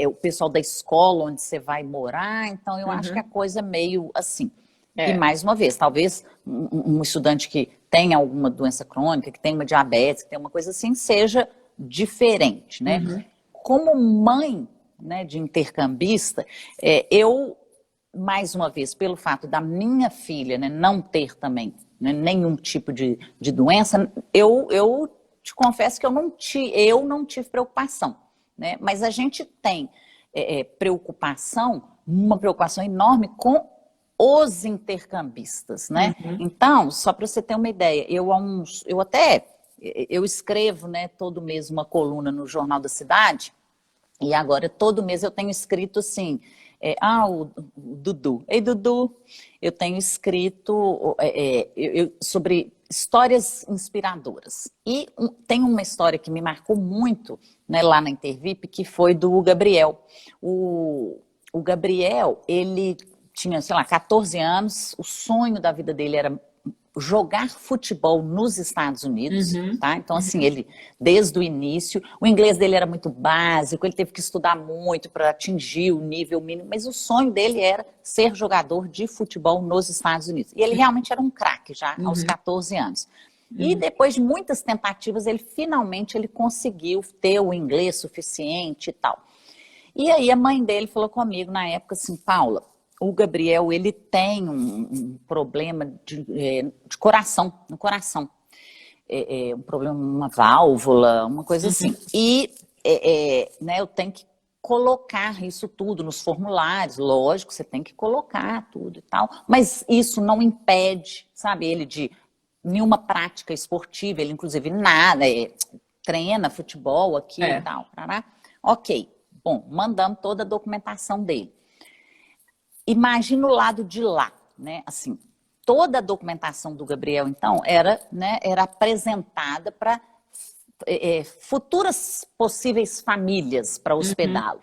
B: o pessoal da escola onde você vai morar. Então, eu acho que a coisa é meio assim. E, mais uma vez, talvez um estudante que tenha alguma doença crônica, que tenha uma diabetes, que tenha uma coisa assim, seja diferente, né? Como mãe, né, de intercambista, eu, mais uma vez, pelo fato da minha filha, né, não ter também, né, nenhum tipo de doença, eu te confesso que eu não tive preocupação, né? Mas a gente tem uma preocupação enorme com os intercambistas, né? Então, só para você ter uma ideia, eu escrevo, né, todo mês uma coluna no Jornal da Cidade, e agora todo mês eu tenho escrito assim, o Dudu. Ei, Dudu, eu tenho escrito sobre histórias inspiradoras. E tem uma história que me marcou muito, né, lá na Intervip, que foi do Gabriel. O Gabriel, ele tinha, sei lá, 14 anos, o sonho da vida dele era jogar futebol nos Estados Unidos, tá? Então, assim, ele, desde o início, o inglês dele era muito básico, ele teve que estudar muito para atingir o nível mínimo, mas o sonho dele era ser jogador de futebol nos Estados Unidos. E ele realmente era um craque já aos 14 anos. E depois de muitas tentativas, finalmente ele conseguiu ter o inglês suficiente e tal. E aí a mãe dele falou comigo na época assim, Paula, o Gabriel, ele tem um problema de coração, no coração. Um problema, uma válvula, uma coisa assim. E né, eu tenho que colocar isso tudo nos formulários, lógico, você tem que colocar tudo e tal, mas isso não impede, sabe, ele de nenhuma prática esportiva, ele inclusive nada, treina futebol aqui e tal. Ok, bom, mandamos toda a documentação dele. Imagina o lado de lá, né? Assim, toda a documentação do Gabriel, então, era apresentada para futuras possíveis famílias para hospedá-lo.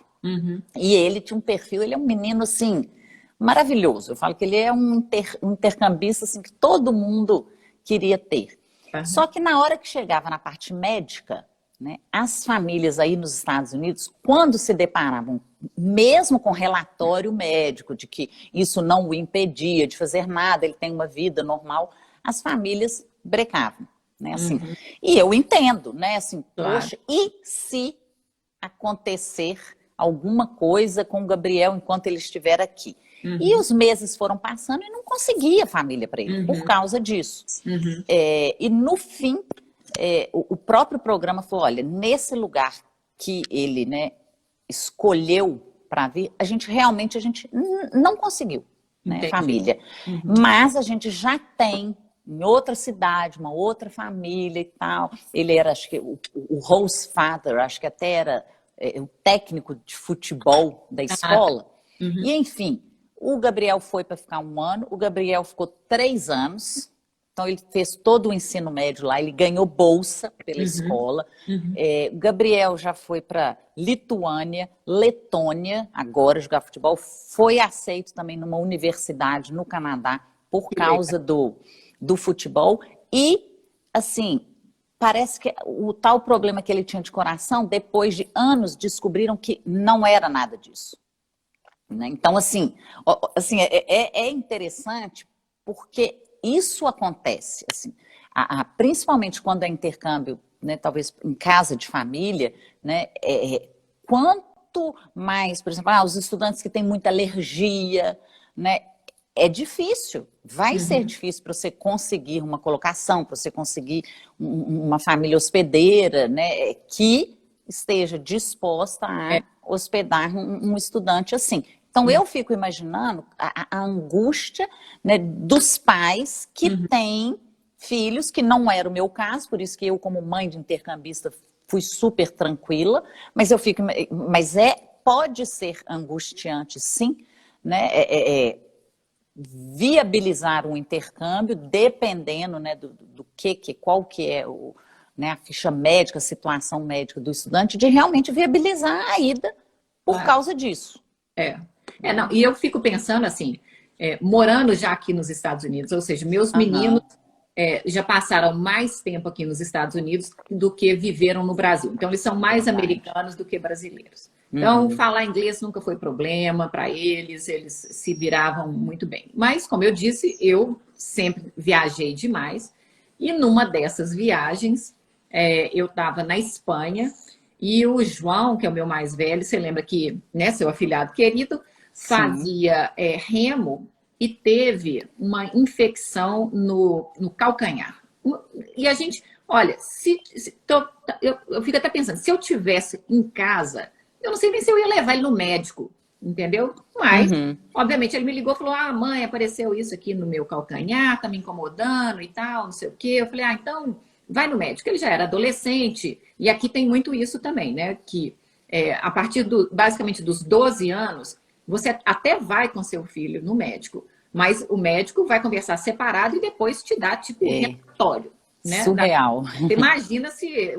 B: E ele tinha um perfil, ele é um menino, assim, maravilhoso. Eu falo que ele é um intercambista, assim, que todo mundo queria ter. Só que na hora que chegava na parte médica, né, as famílias aí nos Estados Unidos, quando se deparavam, mesmo com relatório médico de que isso não o impedia de fazer nada, ele tem uma vida normal, as famílias brecavam, né, assim. E eu entendo, né, assim, poxa, e se acontecer alguma coisa com o Gabriel enquanto ele estiver aqui? E os meses foram passando e não conseguia família para ele, por causa disso. E no fim, o próprio programa falou, olha, nesse lugar que ele, né, escolheu para vir, a gente não conseguiu, né, família. Mas a gente já tem em outra cidade, uma outra família e tal. Ele era, acho que, o host father, acho que até era o técnico de futebol da escola. E, enfim, o Gabriel foi para ficar 1 ano, o Gabriel ficou 3 anos. Então, ele fez todo o ensino médio lá, ele ganhou bolsa pela escola. O Gabriel já foi para Lituânia, Letônia, agora jogar futebol. Foi aceito também numa universidade no Canadá por causa do futebol. E, assim, parece que o tal problema que ele tinha de coração, depois de anos, descobriram que não era nada disso. Né? Então, assim é interessante porque isso acontece, assim, principalmente quando é intercâmbio, né, talvez em casa de família, né, quanto mais, por exemplo, os estudantes que têm muita alergia, né, é difícil, vai ser difícil para você conseguir uma colocação, para você conseguir uma família hospedeira, né, que esteja disposta a hospedar um estudante assim. Então, eu fico imaginando a angústia, né, dos pais que têm filhos, que não era o meu caso, por isso que eu, como mãe de intercambista, fui super tranquila, mas eu fico, pode ser angustiante, sim, né? Viabilizar um intercâmbio, dependendo, né, qual que é né, a ficha médica, a situação médica do estudante, de realmente viabilizar a ida por causa disso.
A: Não, e eu fico pensando assim, morando já aqui nos Estados Unidos, ou seja, meus meninos já passaram mais tempo aqui nos Estados Unidos do que viveram no Brasil. Então, eles são mais americanos do que brasileiros. Então, falar inglês nunca foi problema para eles, eles se viravam muito bem. Mas, como eu disse, eu sempre viajei demais. E numa dessas viagens, eu estava na Espanha e o João, que é o meu mais velho, você lembra que, né, seu afilhado querido, fazia remo e teve uma infecção no calcanhar. E a gente, olha, eu fico até pensando, se eu tivesse em casa, eu não sei nem se eu ia levar ele no médico, entendeu? Mas, obviamente, ele me ligou e falou, mãe, apareceu isso aqui no meu calcanhar, tá me incomodando e tal, não sei o quê. Eu falei, então, vai no médico. Ele já era adolescente, e aqui tem muito isso também, né? Que a partir, basicamente, dos 12 anos, você até vai com seu filho no médico, mas o médico vai conversar separado e depois te dá, tipo, um relatório. Né?
B: Surreal.
A: Você imagina se...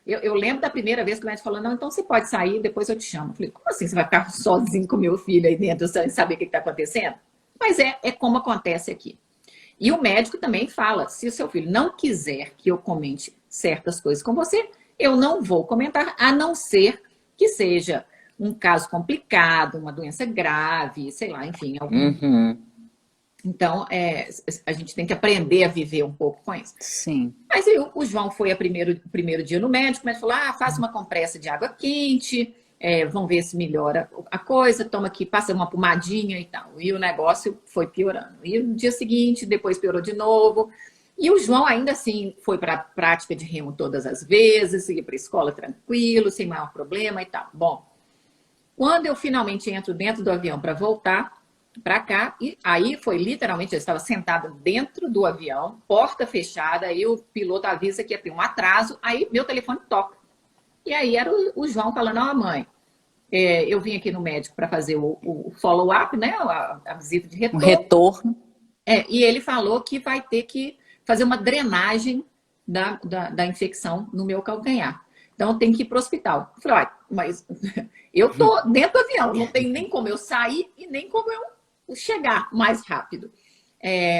A: Eu lembro da primeira vez que o médico falou, não, então você pode sair, depois eu te chamo. Eu falei, como assim você vai ficar sozinho com meu filho aí dentro sem saber o que está acontecendo? Mas é como acontece aqui. E o médico também fala, se o seu filho não quiser que eu comente certas coisas com você, eu não vou comentar, a não ser que seja um caso complicado, uma doença grave, sei lá, enfim. Então, a gente tem que aprender a viver um pouco com isso.
B: Sim.
A: Mas o João foi o primeiro dia no médico, mas falou, faça uma compressa de água quente, vamos ver se melhora a coisa, toma aqui, passa uma pomadinha e tal. E o negócio foi piorando. E no dia seguinte, depois piorou de novo. E o João ainda assim foi para a prática de remo todas as vezes, ia para a escola tranquilo, sem maior problema e tal. Bom, quando eu finalmente entro dentro do avião para voltar para cá, e aí foi literalmente, eu estava sentada dentro do avião, porta fechada, aí o piloto avisa que ia ter um atraso, aí meu telefone toca. E aí era o João falando, mãe, eu vim aqui no médico para fazer o follow-up, né, a visita de retorno.
B: O retorno.
A: E ele falou que vai ter que fazer uma drenagem da infecção no meu calcanhar. Então tem que ir para o hospital. Eu falei, mas eu tô dentro do avião, não tem nem como eu sair e nem como eu chegar mais rápido.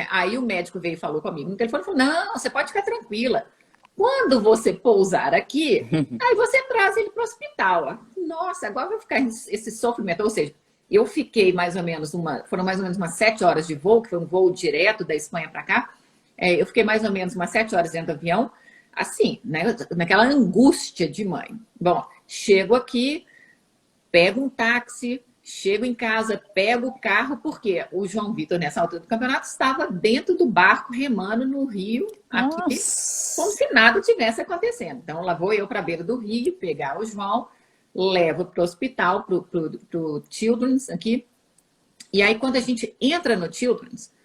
A: Aí o médico veio e falou comigo no telefone, falou, não, você pode ficar tranquila. Quando você pousar aqui, aí você traz ele para o hospital. Nossa, agora vai ficar esse sofrimento. Ou seja, eu fiquei foram mais ou menos umas 7 horas de voo, que foi um voo direto da Espanha para cá. Eu fiquei mais ou menos umas 7 horas dentro do avião, assim, né, naquela angústia de mãe. Bom, chego aqui, pego um táxi, chego em casa, pego o carro, porque o João Vitor, nessa altura do campeonato, estava dentro do barco remando no rio, aqui, como se nada tivesse acontecendo. Então, lá vou eu para a beira do rio, pegar o João, levo para o hospital, para o Children's aqui. E aí, quando a gente entra no Children's,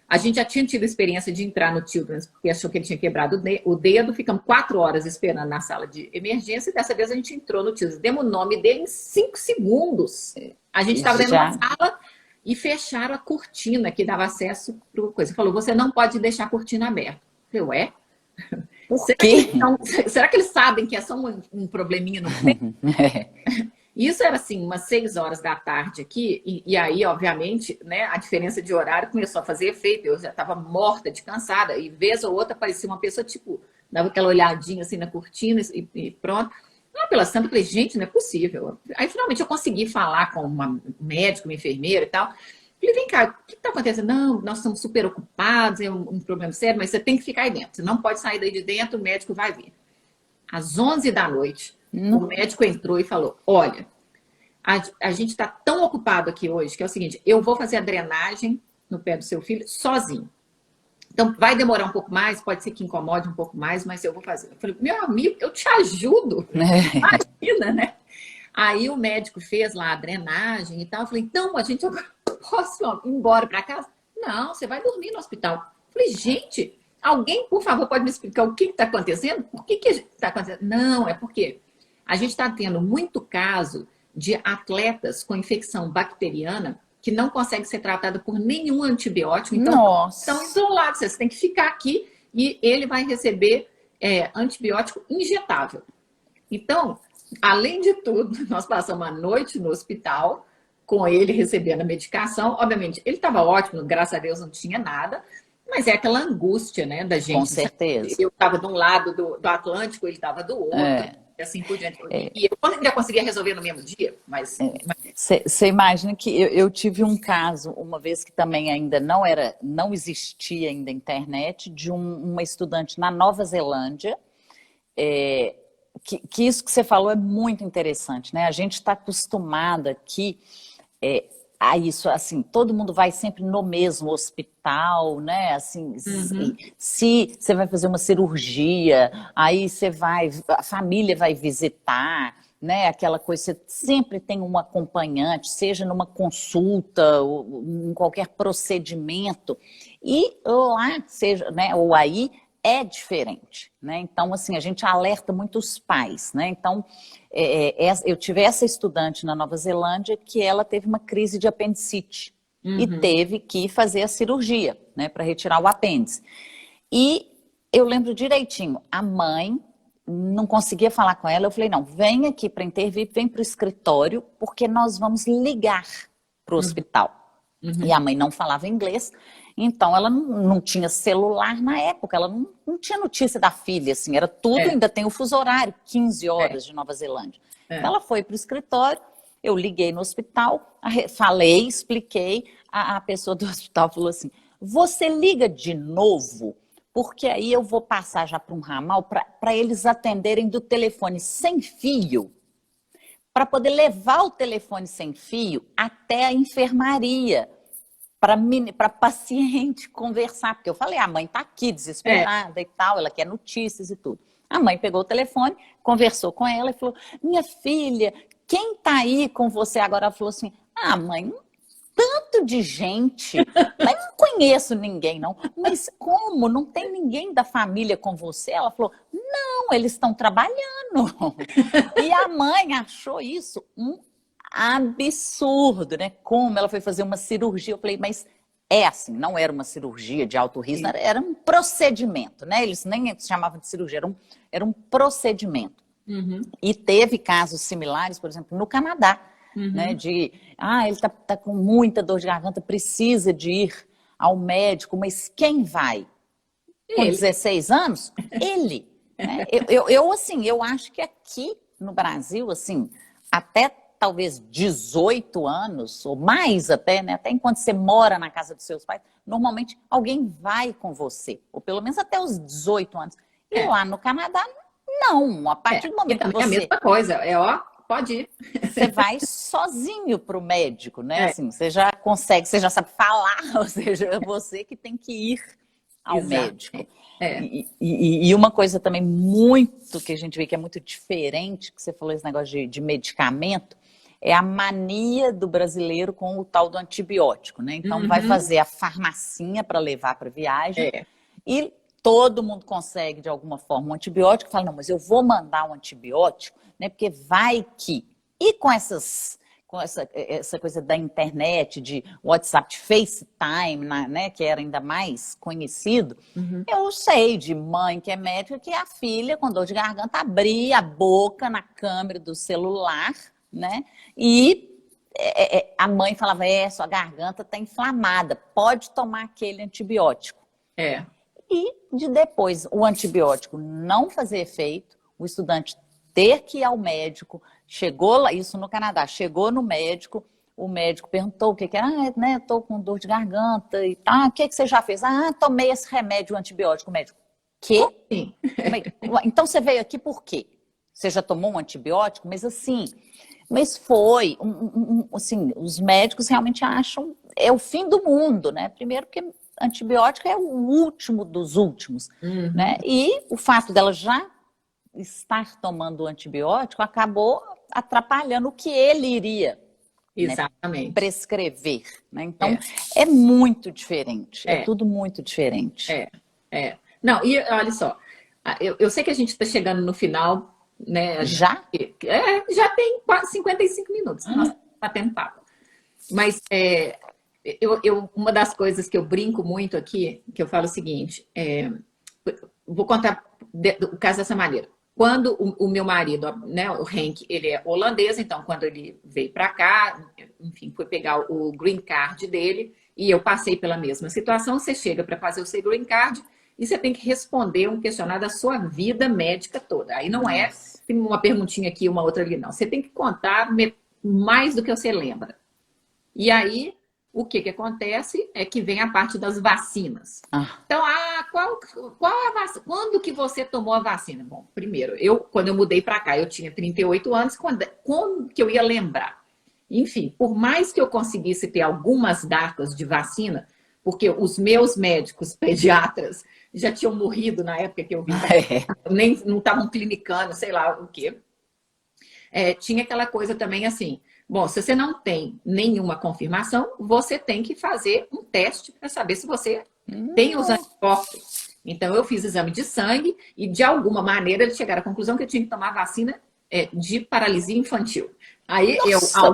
A: a gente já tinha tido a experiência de entrar no Children's, porque achou que ele tinha quebrado o dedo, ficamos 4 horas esperando na sala de emergência, e dessa vez a gente entrou no Children's. Demos o nome dele em 5 segundos. A gente estava dentro da sala e fecharam a cortina que dava acesso para a coisa. Falou, você não pode deixar a cortina aberta. Eu falei, ué? Será que eles sabem que é só um probleminha no peito? Isso era assim, umas 6 horas da tarde aqui, e aí, obviamente, né, a diferença de horário começou a fazer efeito. Eu já estava morta de cansada, e vez ou outra parecia uma pessoa, tipo, dava aquela olhadinha assim na cortina e pronto. Pela santa, eu falei, gente, não é possível. Aí, finalmente, eu consegui falar com um médico, uma enfermeira e tal. Falei, vem cá, o que está acontecendo? Não, nós estamos super ocupados, é um problema sério, mas você tem que ficar aí dentro. Você não pode sair daí de dentro, o médico vai vir. Às 11 da noite, o médico entrou e falou, olha, a gente está tão ocupado aqui hoje, que é o seguinte, eu vou fazer a drenagem no pé do seu filho sozinho. Então, vai demorar um pouco mais, pode ser que incomode um pouco mais, mas eu vou fazer. Eu falei, meu amigo, eu te ajudo. Imagina, né?
C: Aí o médico fez lá a drenagem e tal. Eu falei, então, a gente agora posso ir embora para casa? Não, você vai dormir no hospital. Eu falei, gente, alguém, por favor, pode me explicar o que está acontecendo? Por que está acontecendo? Não, é porque a gente está tendo muito caso de atletas com infecção bacteriana que não consegue ser tratada por nenhum antibiótico, então estão isolados. Você tem que ficar aqui e ele vai receber antibiótico injetável. Então, além de tudo, nós passamos a noite no hospital com ele recebendo a medicação. Obviamente, ele estava ótimo, graças a Deus não tinha nada, mas é aquela angústia, né, da gente.
B: Com certeza.
C: Eu estava de um lado do Atlântico, ele estava do outro, e assim por diante. E eu ainda conseguia resolver no mesmo dia, mas...
B: Você imagina que eu tive um caso, uma vez que também ainda não existia ainda a internet, de uma estudante na Nova Zelândia, que isso que você falou é muito interessante, né? A gente está acostumada aqui a isso, assim, todo mundo vai sempre no mesmo hospital, né? Assim, se você vai fazer uma cirurgia, aí a família vai visitar, né? Aquela coisa, você sempre tem um acompanhante, seja numa consulta, ou em qualquer procedimento, e lá, seja, né? Ou aí, é diferente, né? Então, assim, a gente alerta muito os pais, né? Então, eu tive essa estudante na Nova Zelândia que ela teve uma crise de apendicite e teve que fazer a cirurgia, né, para retirar o apêndice. E eu lembro direitinho, a mãe não conseguia falar com ela, eu falei, não, vem aqui para intervir, vem para o escritório, porque nós vamos ligar para o hospital. E a mãe não falava inglês, então ela não tinha celular na época, ela não tinha notícia da filha, assim, era tudo, ainda tem o fuso horário, 15 horas de Nova Zelândia. Então ela foi para o escritório, eu liguei no hospital, falei, expliquei, a pessoa do hospital falou assim, você liga de novo, porque aí eu vou passar já para um ramal para eles atenderem do telefone sem fio, para poder levar o telefone sem fio até a enfermaria, para paciente conversar, porque eu falei, a mãe está aqui desesperada e tal, ela quer notícias e tudo. A mãe pegou o telefone, conversou com ela e falou, minha filha, quem está aí com você agora? Ela falou assim, mãe, tanto de gente, mas não conheço ninguém não, mas como? Não tem ninguém da família com você? Ela falou, não, eles estão trabalhando. E a mãe achou isso um absurdo, né? Como ela foi fazer uma cirurgia, eu falei, mas é assim, não era uma cirurgia de alto risco, era um procedimento, né? Eles nem chamavam de cirurgia, era um procedimento. E teve casos similares, por exemplo, no Canadá, né? De, ele tá com muita dor de garganta, precisa de ir ao médico, mas quem vai? Com 16 anos? Ele. Né? Eu acho que aqui no Brasil, assim, até talvez 18 anos, ou mais até, né? Até enquanto você mora na casa dos seus pais, normalmente alguém vai com você, ou pelo menos até os 18 anos. E lá no Canadá, não. A partir do momento que você...
C: É a mesma coisa, pode ir.
B: Você vai sozinho para o médico, né? Assim, você já consegue, você já sabe falar, ou seja, é você que tem que ir ao médico. E uma coisa também muito que a gente vê que é muito diferente, que você falou esse negócio de medicamento, é a mania do brasileiro com o tal do antibiótico, né? Então vai fazer a farmacinha para levar para viagem e todo mundo consegue de alguma forma um antibiótico, fala, não, mas eu vou mandar um antibiótico, né? Porque vai que... E com essa coisa da internet, de WhatsApp, de FaceTime, né, que era ainda mais conhecido, eu sei de mãe que é médica que a filha, com dor de garganta, abria a boca na câmera do celular, né, e a mãe falava, sua garganta está inflamada, pode tomar aquele antibiótico. E depois o antibiótico não fazer efeito, o estudante ter que ir ao médico, chegou lá, isso no Canadá, chegou no médico, o médico perguntou o que era, né, estou com dor de garganta e tal, o que você já fez? Tomei esse remédio antibiótico. O médico, quê? Então você veio aqui por quê? Você já tomou um antibiótico? Mas foi, assim, os médicos realmente acham, é o fim do mundo, né? Primeiro porque antibiótico é o último dos últimos, né? E o fato dela já estar tomando o antibiótico acabou atrapalhando o que ele iria, né,
C: Exatamente.
B: prescrever, né? Então, é muito diferente, é
C: É.
B: tudo muito diferente.
C: Não, e olha só, eu sei que a gente está chegando no final, né?
B: Já?
C: Já tem quase 55 minutos que nós estamos batendo papo. Mas uma das coisas que eu brinco muito aqui, que eu falo o seguinte, vou contar o caso dessa maneira. Quando o meu marido, né, o Henk, ele é holandês, então quando ele veio para cá, enfim, foi pegar o green card dele, e eu passei pela mesma situação, você chega para fazer o seu green card e você tem que responder um questionário da sua vida médica toda. Aí não é uma perguntinha aqui, uma outra ali, não. Você tem que contar mais do que você lembra. E aí, o que acontece é que vem a parte das vacinas. Então, qual a vacina? Quando que você tomou a vacina? Bom, primeiro, quando eu mudei para cá, eu tinha 38 anos, quando que eu ia lembrar? Enfim, por mais que eu conseguisse ter algumas datas de vacina, porque os meus médicos pediatras já tinham morrido na época que eu vim, nem não estavam clinicando, sei lá o quê. Tinha aquela coisa também assim, bom, se você não tem nenhuma confirmação, você tem que fazer um teste para saber se você tem os anticorpos. Então, eu fiz exame de sangue e, de alguma maneira, eles chegaram à conclusão que eu tinha que tomar vacina de paralisia infantil. Aí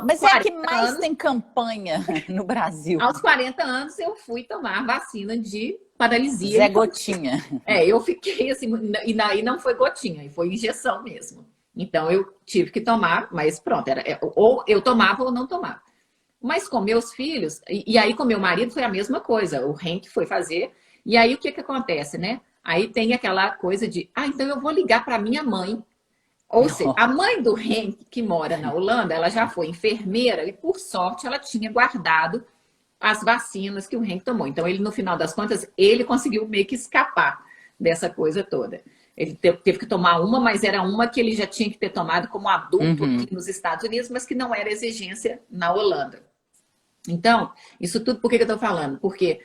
B: mas é a que mais tem campanha no Brasil.
C: Aos 40 anos, eu fui tomar a vacina de paralisia
B: Zé
C: infantil.
B: Gotinha.
C: Eu fiquei assim, e não foi gotinha, foi injeção mesmo. Então, eu tive que tomar, mas pronto, ou eu tomava ou não tomava. Mas com meus filhos, e aí com meu marido foi a mesma coisa, o Henk foi fazer, e aí o que acontece, né? Aí tem aquela coisa de, então eu vou ligar para minha mãe. Ou seja, a mãe do Henk, que mora na Holanda, ela já foi enfermeira e, por sorte, ela tinha guardado as vacinas que o Henk tomou. Então, ele, no final das contas, ele conseguiu meio que escapar dessa coisa toda. Ele teve que tomar uma, mas era uma que ele já tinha que ter tomado como adulto aqui nos Estados Unidos, mas que não era exigência na Holanda. Então, isso tudo por que eu estou falando? Porque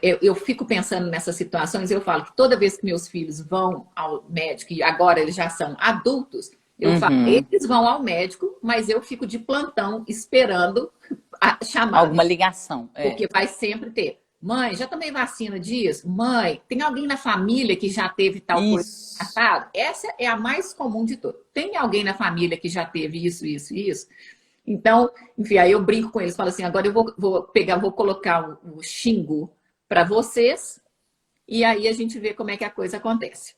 C: eu fico pensando nessas situações, eu falo que toda vez que meus filhos vão ao médico, e agora eles já são adultos, eu falo, eles vão ao médico, mas eu fico de plantão esperando a chamada.
B: Alguma ligação.
C: Porque vai sempre ter. Mãe, já tomei vacina disso? Mãe, tem alguém na família que já teve tal coisa passado? Essa é a mais comum de todas. Tem alguém na família que já teve isso, isso e isso? Então, enfim, aí eu brinco com eles, falo assim, agora eu vou colocar o Xingu para vocês, e aí a gente vê como é que a coisa acontece.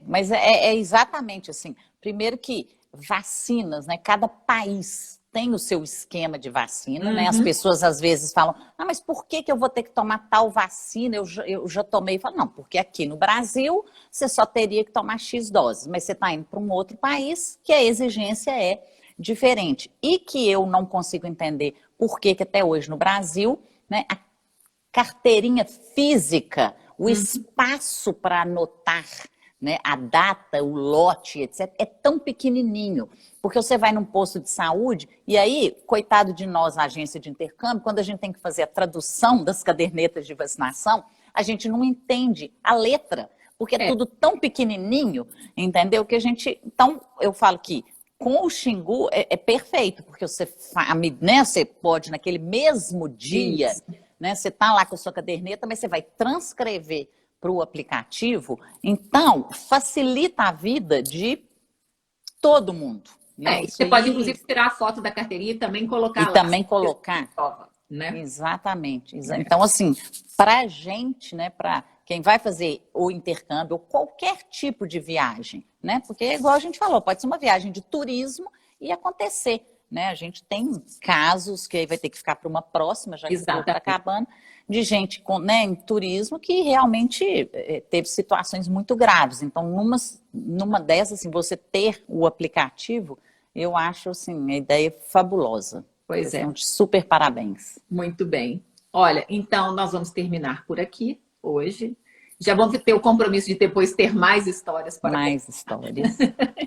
B: Mas é exatamente assim. Primeiro que vacinas, né? Cada país tem o seu esquema de vacina, né? As pessoas às vezes falam, mas por que eu vou ter que tomar tal vacina? Eu já tomei. Eu falo, não, porque aqui no Brasil você só teria que tomar X doses, mas você está indo para um outro país que a exigência é diferente. E que eu não consigo entender por que até hoje no Brasil, né, a carteirinha física, o espaço para anotar, né, a data, o lote, etc., é tão pequenininho. Porque você vai num posto de saúde e aí, coitado de nós, a agência de intercâmbio, quando a gente tem que fazer a tradução das cadernetas de vacinação, a gente não entende a letra, porque é tudo tão pequenininho, entendeu? Que a gente... Então, eu falo que com o Xingu é perfeito, porque você, né, você pode, naquele mesmo dia, né, você está lá com a sua caderneta, mas você vai transcrever para o aplicativo, então facilita a vida de todo mundo. Né?
C: Você pode, inclusive, tirar a foto da carteirinha e também colocar lá.
B: E também colocar.
C: Né?
B: Exatamente. Então, assim, para a gente, né, para quem vai fazer o intercâmbio ou qualquer tipo de viagem, né? Porque, igual a gente falou, pode ser uma viagem de turismo e acontecer. Né? A gente tem casos que aí vai ter que ficar para uma próxima, já que está acabando, de gente em turismo que realmente teve situações muito graves. Então, numa dessas, assim, você ter o aplicativo, eu acho assim, a ideia fabulosa.
C: Pois é.
B: Super parabéns.
C: Muito bem. Olha, então nós vamos terminar por aqui hoje. Já vamos ter o compromisso de depois ter mais histórias para
B: mais histórias.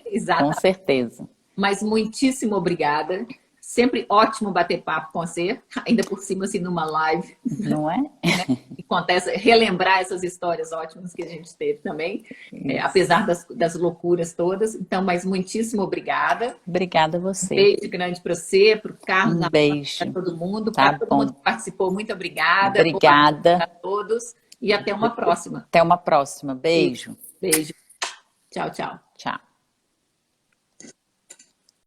C: Exatamente.
B: Com certeza.
C: Mas muitíssimo obrigada. Sempre ótimo bater papo com você, ainda por cima, assim, numa live.
B: Não é?
C: E contar, relembrar essas histórias ótimas que a gente teve também, apesar das loucuras todas. Então, mas muitíssimo obrigada.
B: Obrigada a você.
C: Beijo grande para você, para o Carlos,
B: Beijo.
C: para todo mundo.
B: Tá
C: Para todo
B: bom.
C: mundo que participou, muito obrigada.
B: Obrigada.
C: Boa noite a todos e até uma próxima.
B: Até uma próxima. Beijo.
C: Beijo. Tchau, tchau.